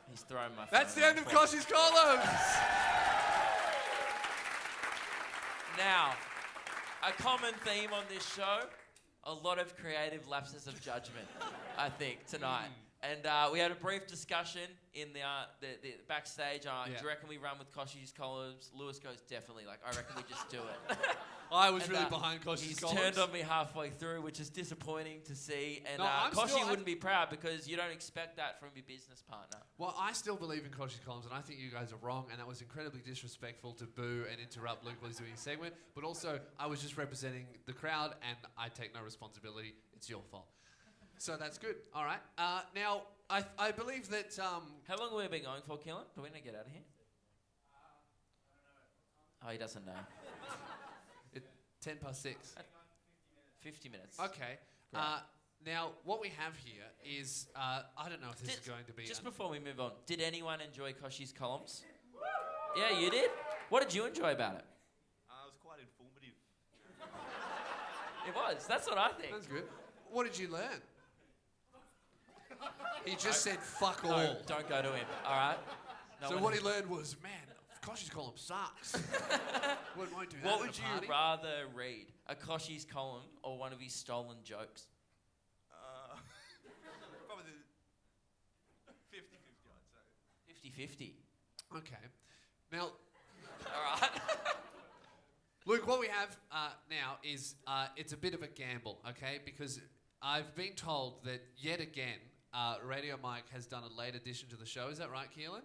Speaker 1: He's throwing my
Speaker 2: That's
Speaker 1: phone
Speaker 2: the end of Koshy's columns.
Speaker 1: Now, a common theme on this show, a lot of creative lapses of judgment, I think, tonight. And we had a brief discussion in the backstage. Do you reckon we run with Koshy's columns? Lewis goes, definitely. Like, I reckon we just do it.
Speaker 2: I was
Speaker 1: And,
Speaker 2: really behind Koshy's
Speaker 1: He's
Speaker 2: columns.
Speaker 1: turned on me halfway through, which is disappointing to see. And
Speaker 2: No, I'm
Speaker 1: Koshy
Speaker 2: still-
Speaker 1: wouldn't be proud because you don't expect that from your business partner.
Speaker 2: Well, I still believe in Koshy's columns, and I think you guys are wrong, and that was incredibly disrespectful to boo and interrupt Luke while he's doing his segment. But also, I was just representing the crowd, and I take no responsibility. It's your fault. So that's good. All right. Now, I believe that...
Speaker 1: How long have we been going for, Keelan? Do we need to get out of here? Oh, he doesn't know.
Speaker 2: 10 past 6.
Speaker 1: 50 minutes.
Speaker 2: Okay.
Speaker 1: Great.
Speaker 2: Now, what we have here is... I don't know if this is going to be...
Speaker 1: Just before we move on, did anyone enjoy Koshy's columns? Yeah, you did? What did you enjoy about it?
Speaker 8: It was quite informative.
Speaker 1: It was. That's what I think.
Speaker 2: That's good. What did you learn? He just said fuck all.
Speaker 1: No, don't go to him, all right? No
Speaker 2: So
Speaker 1: one-
Speaker 2: what he learned was, man, Koshy's column sucks. won't do that
Speaker 1: What
Speaker 2: at
Speaker 1: would
Speaker 2: a
Speaker 1: you
Speaker 2: party.
Speaker 1: rather read? A Koshy's column or one of his stolen jokes?
Speaker 8: Probably the 50-50, I'd say.
Speaker 1: 50-50.
Speaker 2: Okay. Now,
Speaker 1: All right.
Speaker 2: Luke, what we have now is it's a bit of a gamble, okay? Because I've been told that yet again, Radio Mike has done a late addition to the show. Is that right, Keelan?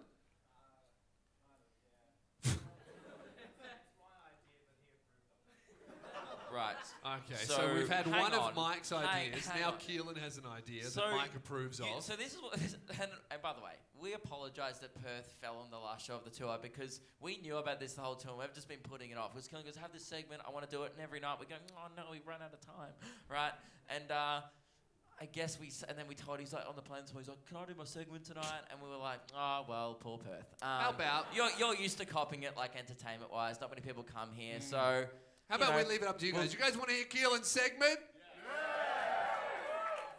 Speaker 1: Right.
Speaker 2: Okay,
Speaker 1: So,
Speaker 2: so we've had
Speaker 1: hang
Speaker 2: one
Speaker 1: on.
Speaker 2: of Mike's
Speaker 1: Hang-
Speaker 2: ideas.
Speaker 1: hang
Speaker 2: Now
Speaker 1: on.
Speaker 2: Keelan has an idea
Speaker 1: So
Speaker 2: that Mike approves
Speaker 1: you-
Speaker 2: of.
Speaker 1: So this is what... And by the way, we apologise that Perth fell on the last show of the tour because we knew about this the whole tour and we've just been putting it off. Because Keelan goes, have this segment, I want to do it, and every night we go, oh no, we run out of time, right? And I guess and then we told, he's like, on the plane, so he's like, can I do my segment tonight? And we were like, oh, well, poor Perth.
Speaker 2: How about...
Speaker 1: You're used to copping it, like, entertainment-wise. Not many people come here, so...
Speaker 2: How about we leave it up to you guys? You guys want to hear Keelan's segment?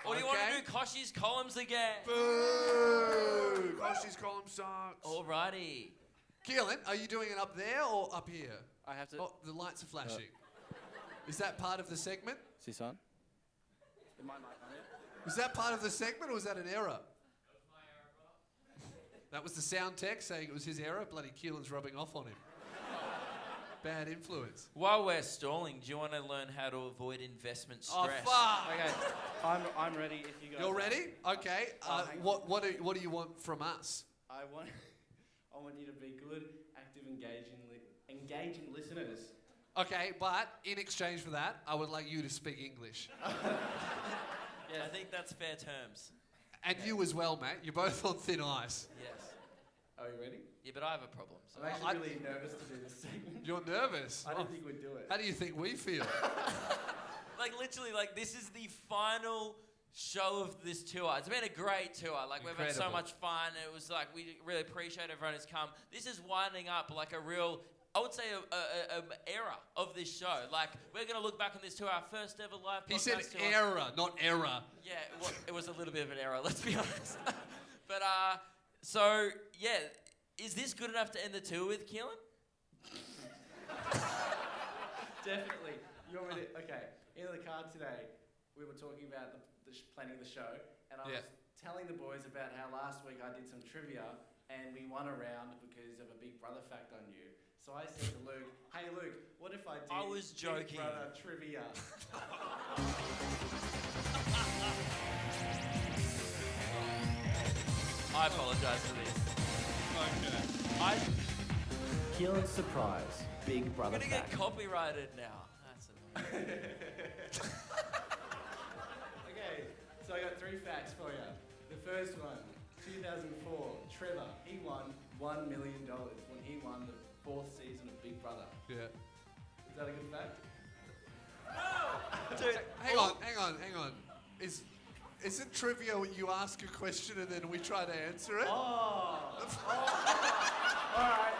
Speaker 1: Or do you want to do Koshi's columns again?
Speaker 2: Boo! Koshi's column sucks.
Speaker 1: Alrighty.
Speaker 2: Keelan, are you doing it up there or up here?
Speaker 9: I have to...
Speaker 2: Oh, the lights are flashing. Is that part of the segment?
Speaker 9: Is this on? Is my mic on it?
Speaker 2: Was that part of the segment or was that an error? That was the sound tech saying it was his error. Bloody Keelan's rubbing off on him. Bad influence.
Speaker 1: While we're stalling, do you want to learn how to avoid investment stress?
Speaker 2: Oh, fuck!
Speaker 4: Okay, I'm ready if you guys...
Speaker 2: You're ready? Okay. What do you want from us?
Speaker 4: I want you to be good, active, engaging listeners.
Speaker 2: Okay, but in exchange for that, I would like you to speak English.
Speaker 1: Yeah, I think that's fair terms.
Speaker 2: And you as well, mate. You're both on thin ice.
Speaker 1: Yes.
Speaker 4: Are you ready?
Speaker 1: Yeah, but I have a problem. So.
Speaker 4: I'm actually really nervous to do this segment.
Speaker 2: You're nervous?
Speaker 4: I didn't think we'd do it.
Speaker 2: How do you think we feel?
Speaker 1: Like, literally, like, this is the final show of this tour. It's been a great tour. Like, we've had so much fun. It was like, we really appreciate everyone who's come. This is winding up like a real... I would say a era of this show. Like, we're going to look back on this tour, our first ever live podcast.
Speaker 2: He said
Speaker 1: tour.
Speaker 2: era, not error.
Speaker 1: Yeah, it was a little bit of an error, let's be honest. But, so, yeah, is this good enough to end the tour with, Keelan?
Speaker 4: Definitely. You want me to... Okay, in the car today, we were talking about the planning of the show, and I was telling the boys about how last week I did some trivia, and we won a round because of a Big Brother fact I knew. So I said to Luke, hey Luke, what if I did
Speaker 1: I was joking.
Speaker 4: Big Brother trivia?
Speaker 1: I apologise for this. Okay.
Speaker 4: Keelan's surprise, Big Brother
Speaker 1: I'm going to get copyrighted now. That's annoying.
Speaker 4: Okay, so I got 3 facts for you. The first one, 2004, Trevor, he won $1 million when he won the 4th season of Big Brother.
Speaker 2: Yeah.
Speaker 4: Is that a good fact?
Speaker 1: Dude,
Speaker 2: Hang on. Is it trivia when you ask a question and then we try to answer it?
Speaker 4: Oh. All right.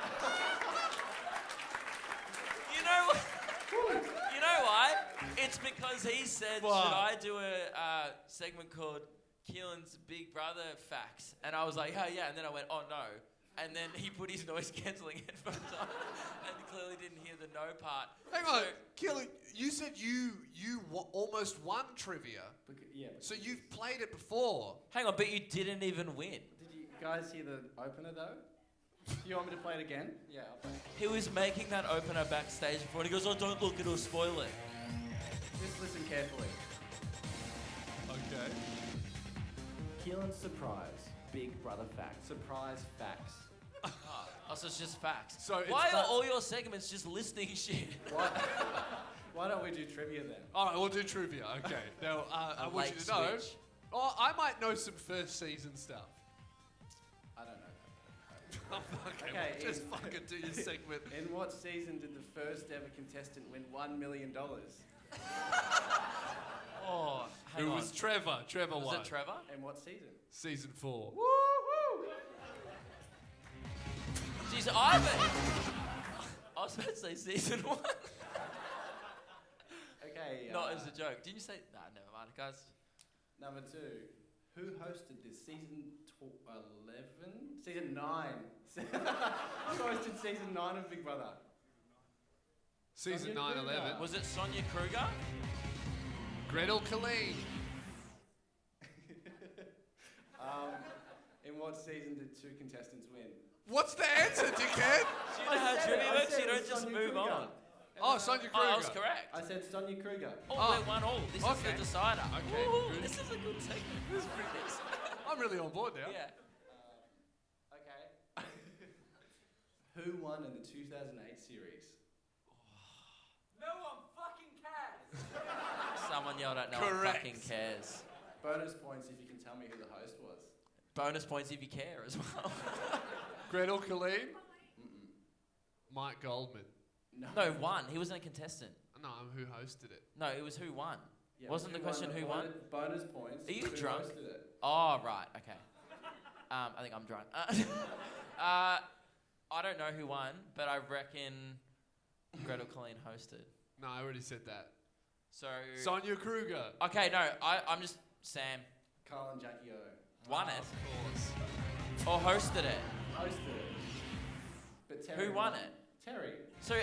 Speaker 1: You know why? It's because he said, should I do a segment called Keelan's Big Brother Facts? And I was like, oh yeah, and then I went, oh no. And then he put his noise cancelling headphones on and clearly didn't hear the no part.
Speaker 2: Hang on, Keelan, you said you almost won trivia.
Speaker 4: Yeah.
Speaker 2: So you've played it before.
Speaker 1: Hang on, but you didn't even win.
Speaker 4: Did you guys hear the opener though? Do you want me to play it again? Yeah, I'll play it.
Speaker 1: He was making that opener backstage before and he goes, oh, don't look, it'll spoil it.
Speaker 4: Just listen carefully.
Speaker 2: Okay.
Speaker 4: Keelan's surprise, Big Brother facts. Surprise facts.
Speaker 1: Oh, so it's just facts.
Speaker 2: So
Speaker 1: why are all your segments just listening shit?
Speaker 4: Why don't we do trivia then?
Speaker 2: All right, we'll do trivia. Okay. Now, I want you to know. Oh, I might know some first season stuff.
Speaker 4: I don't know that.
Speaker 2: Okay, well, just fucking do your segment.
Speaker 4: In what season did the first ever contestant win $1 million?
Speaker 1: Oh, hang
Speaker 2: It
Speaker 1: on.
Speaker 2: was Trevor. Trevor won.
Speaker 1: Was it Trevor?
Speaker 4: In what season?
Speaker 2: Season 4.
Speaker 4: Woo-hoo!
Speaker 1: Jeez, I was about to say season 1.
Speaker 4: Okay.
Speaker 1: Not as a joke. Didn't you say... Nah, never mind, guys.
Speaker 4: Number 2. Who hosted this? Season 11? Season 9. Who hosted season 9 of Big Brother?
Speaker 2: Season
Speaker 4: Sonia
Speaker 2: 9, 11.
Speaker 1: Was it Sonia Kruger?
Speaker 2: Gretel Colleen.
Speaker 4: In what season did 2 contestants win?
Speaker 2: What's the answer, dickhead?
Speaker 1: Do you know how trivia works? You don't just move on.
Speaker 2: Oh, Sonia Kruger.
Speaker 1: Oh, I was correct.
Speaker 4: I said Sonia Kruger.
Speaker 1: Oh, we won all. This is the decider.
Speaker 2: Okay.
Speaker 1: Ooh,
Speaker 2: Good.
Speaker 1: this is a good segment. This is pretty decent.
Speaker 2: I'm really on board now.
Speaker 1: Yeah.
Speaker 4: Okay. Who won in the 2008 series?
Speaker 3: No one fucking cares.
Speaker 1: Someone yelled out, no
Speaker 2: Correct.
Speaker 1: one fucking cares.
Speaker 4: Bonus points if you can tell me who the host was.
Speaker 1: Bonus points if you care as well.
Speaker 2: Gretel Colleen. Mike Goldman.
Speaker 1: No, one. He wasn't a contestant.
Speaker 2: No, who hosted it?
Speaker 1: No, it was who won.
Speaker 4: Yeah,
Speaker 1: Wasn't the question who won?
Speaker 4: Bonus points.
Speaker 1: Are you
Speaker 4: who
Speaker 1: drunk?
Speaker 4: hosted it.
Speaker 1: Oh, right. Okay. I think I'm drunk. I don't know who won, but I reckon Gretel Colleen hosted.
Speaker 2: No, I already said that.
Speaker 1: So.
Speaker 2: Sonia Kruger.
Speaker 1: Okay, no, I'm just Sam.
Speaker 4: Carl and Jackie O.
Speaker 1: Won it.
Speaker 2: Of course.
Speaker 1: Or hosted it.
Speaker 4: Hosted it. But Terry
Speaker 1: Who won it?
Speaker 4: Terry.
Speaker 1: So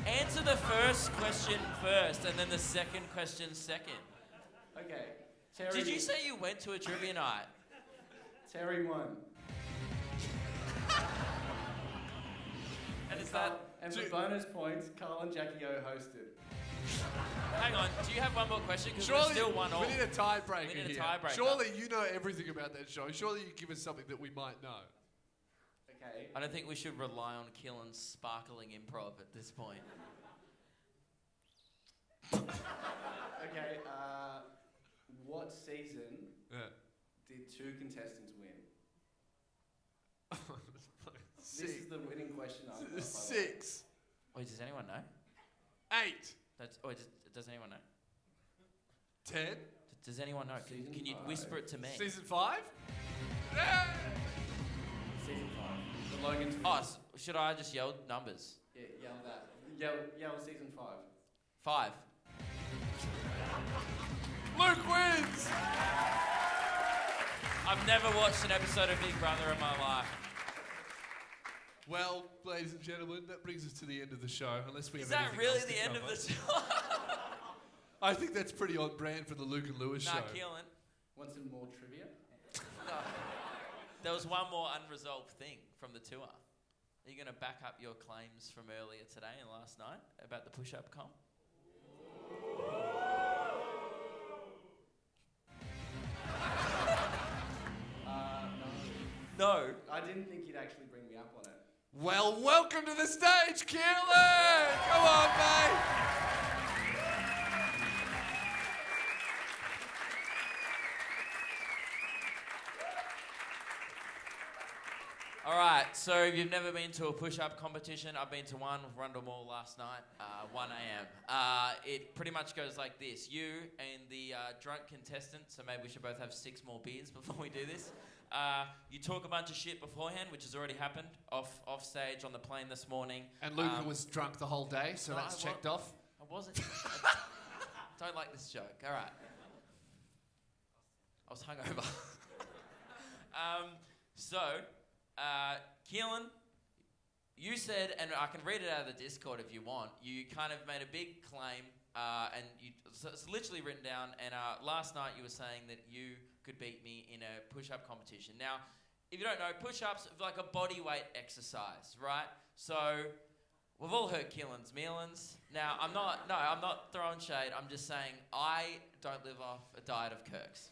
Speaker 1: answer the first question first and then the second question second.
Speaker 4: Okay. Terry.
Speaker 1: Did you say you went to a trivia night?
Speaker 4: Terry won.
Speaker 1: And is that...
Speaker 4: And for bonus points, Carl and Jackie O hosted.
Speaker 1: Hang on, do you have one more question? Because we're still one all.
Speaker 2: We need a tiebreaker
Speaker 1: We need a
Speaker 2: here.
Speaker 1: tiebreaker.
Speaker 2: Surely you know everything about that show. Surely you give us something that we might know.
Speaker 4: Okay.
Speaker 1: I don't think we should rely on Keelan's sparkling improv at this point.
Speaker 4: Okay. What season did 2 contestants win? This is the winning question.
Speaker 2: 6.
Speaker 1: Wait, does anyone know?
Speaker 2: 8.
Speaker 1: Does anyone know?
Speaker 2: 10.
Speaker 1: Does anyone know? Can you whisper it to me?
Speaker 2: Season 5?
Speaker 4: Season 5. The Logan's.
Speaker 1: Oh, should I just yell numbers?
Speaker 4: Yeah, yell that. Yell season 5.
Speaker 1: 5.
Speaker 2: Luke wins!
Speaker 1: I've never watched an episode of Big Brother in my life.
Speaker 2: Well, ladies and gentlemen, that brings us to the end of the show. Unless we
Speaker 1: Is
Speaker 2: have
Speaker 1: that
Speaker 2: anything
Speaker 1: really
Speaker 2: else to
Speaker 1: the end
Speaker 2: cover.
Speaker 1: of the show?
Speaker 2: I think that's pretty on brand for the Luke and Lewis show.
Speaker 1: Keelan.
Speaker 4: Want some more trivia?
Speaker 1: No. There was one more unresolved thing from the tour. Are you going to back up your claims from earlier today and last night about the push-up comp? No.
Speaker 4: I didn't think you'd actually bring me up on it.
Speaker 2: Well, welcome to the stage, Keelan! Come on, mate!
Speaker 1: All right, so if you've never been to a push-up competition, I've been to one with Rundle Mall last night, 1 a.m. It pretty much goes like this. You and the drunk contestant, so maybe we should both have 6 more beers before we do this. You talk a bunch of shit beforehand, which has already happened off stage on the plane this morning.
Speaker 2: And Luca was drunk the whole day, so
Speaker 1: no,
Speaker 2: that's checked off.
Speaker 1: I wasn't. Don't like this joke. All right. I was hungover. Keelan, you said, and I can read it out of the Discord if you want, you kind of made a big claim, and it's literally written down, and last night you were saying that you could beat me in a push-up competition. Now, if you don't know, push-ups are like a body weight exercise, right? So, we've all heard Keelan's Mealans. Now, I'm not throwing shade, I'm just saying I don't live off a diet of Kirk's.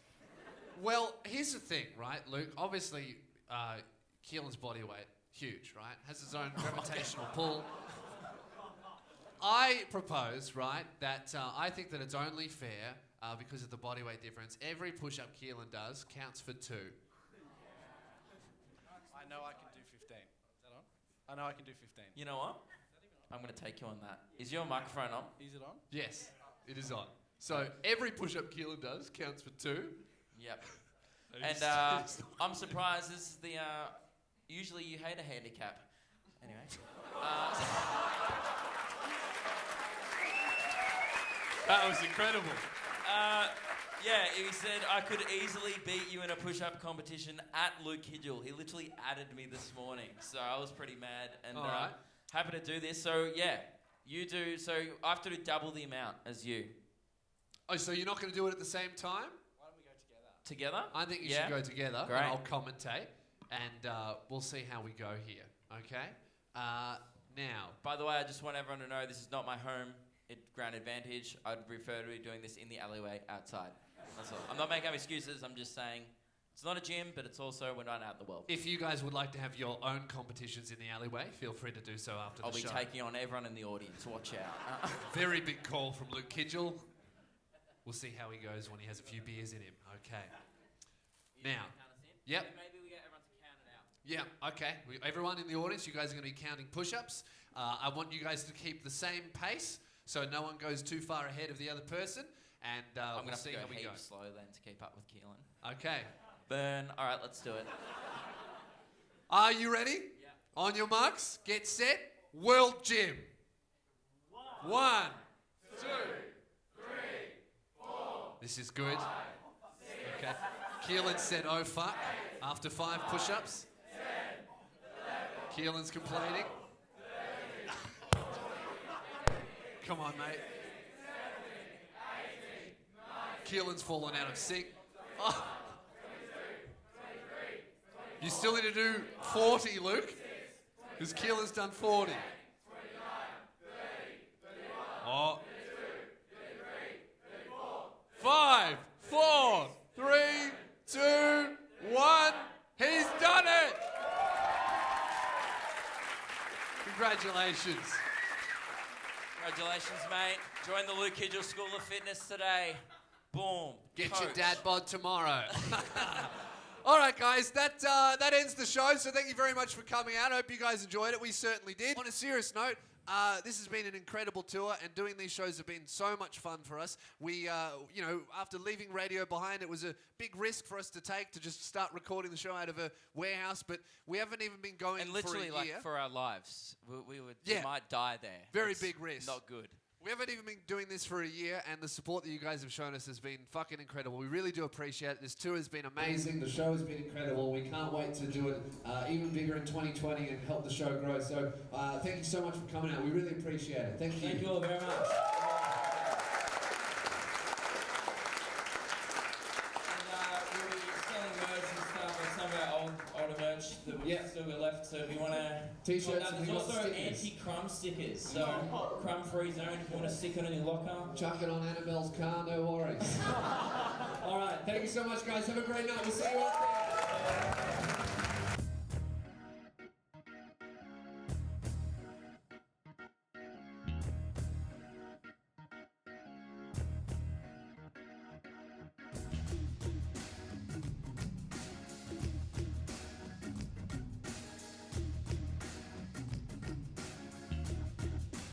Speaker 2: Well, here's the thing, right, Luke? Obviously, Keelan's body weight, huge, right? Has his own gravitational pull. I propose, right, that I think that it's only fair, because of the body weight difference, every push-up Keelan does counts for 2.
Speaker 4: I know I can do 15. Is that on? I know I can do 15.
Speaker 1: You know what? I'm going to take you on that. Is your microphone on?
Speaker 4: Is it on?
Speaker 2: Yes, it is on. So every push-up Keelan does counts for 2.
Speaker 1: Yep. And I'm surprised this is the... usually you hate a handicap. Anyway.
Speaker 2: That was incredible.
Speaker 1: Yeah, he said I could easily beat you in a push-up competition at Luke Hidgel. He literally added me this morning, so I was pretty mad and
Speaker 2: All right.
Speaker 1: happy to do this. So yeah, you do. So I have to do double the amount as you.
Speaker 2: Oh, so you're not going to do it at the same time?
Speaker 4: Why don't we go together?
Speaker 1: Together?
Speaker 2: I think you
Speaker 1: Yeah.
Speaker 2: should go together,
Speaker 1: Great.
Speaker 2: and I'll commentate, and we'll see how we go here, okay? Now,
Speaker 1: By the way, I just want everyone to know this is not my home at Grand Advantage. I'd prefer to be doing this in the alleyway outside. That's all. I'm not making up excuses. I'm just saying it's not a gym, but it's also we're not out in the world.
Speaker 2: if you guys would like to have your own competitions in the alleyway, feel free to do so after
Speaker 1: I'll
Speaker 2: the
Speaker 1: be
Speaker 2: show.
Speaker 1: taking on everyone in the audience. Watch out.
Speaker 2: Very big call from Luke Kidgel. We'll see how he goes when he has a few beers in him. Okay. Now. Yep.
Speaker 1: Maybe we get everyone to count it out.
Speaker 2: Yeah, okay. Everyone in the audience, you guys are going to be counting push-ups. I want you guys to keep the same pace so no one goes too far ahead of the other person. and
Speaker 1: I'm
Speaker 2: we'll
Speaker 1: gonna
Speaker 2: see
Speaker 1: have
Speaker 2: how
Speaker 1: to go
Speaker 2: we go.
Speaker 1: heaps slow then to keep up with Keelan.
Speaker 2: Okay.
Speaker 1: Burn. All right, let's do it.
Speaker 2: Are you ready? Yeah. On your marks, get set, World Gym. 1, 2, 3, 4. This is good. Okay. Keelan said, oh fuck, after 5 push-ups. Keelan's complaining. Come on, mate. Keelan's fallen out of sync. Oh. You still need to do 40, Luke, because Keelan's done 40. Oh. 5, 4, 3, 2, 1. He's done it! Congratulations.
Speaker 1: Congratulations, mate. Join the Luke Hidgel School of Fitness today. Boom.
Speaker 2: Get
Speaker 1: Coach.
Speaker 2: your dad bod tomorrow. All right, guys, that ends the show. So thank you very much for coming out. I hope you guys enjoyed it. We certainly did. On a serious note, this has been an incredible tour, and doing these shows have been so much fun for us. We, after leaving radio behind, it was a big risk for us to take to just start recording the show out of a warehouse, but we haven't even been going
Speaker 1: And literally,
Speaker 2: for a year.
Speaker 1: like, for our lives. We
Speaker 2: Yeah.
Speaker 1: might die there.
Speaker 2: Very
Speaker 1: It's
Speaker 2: big risk.
Speaker 1: Not good.
Speaker 2: We haven't even been doing this for a year, and the support that you guys have shown us has been fucking incredible. We really do appreciate it. This tour has been amazing. The show has been incredible. We can't wait to do it even bigger in 2020 and help the show grow. So thank you so much for coming out. We really appreciate it. Thank you.
Speaker 5: Thank you all very much. We'll be selling merch and stuff, like some of our older merch that we've still got left. So if you want to...
Speaker 2: T-shirts,
Speaker 5: There's
Speaker 2: we got
Speaker 5: also
Speaker 2: stickers.
Speaker 5: anti-crumb stickers. So crumb-free zone if you want to stick it on your locker.
Speaker 2: Chuck it on Annabelle's car, no worries.
Speaker 5: All right.
Speaker 2: Thank you so much, guys. Have a great night. We'll see you out there.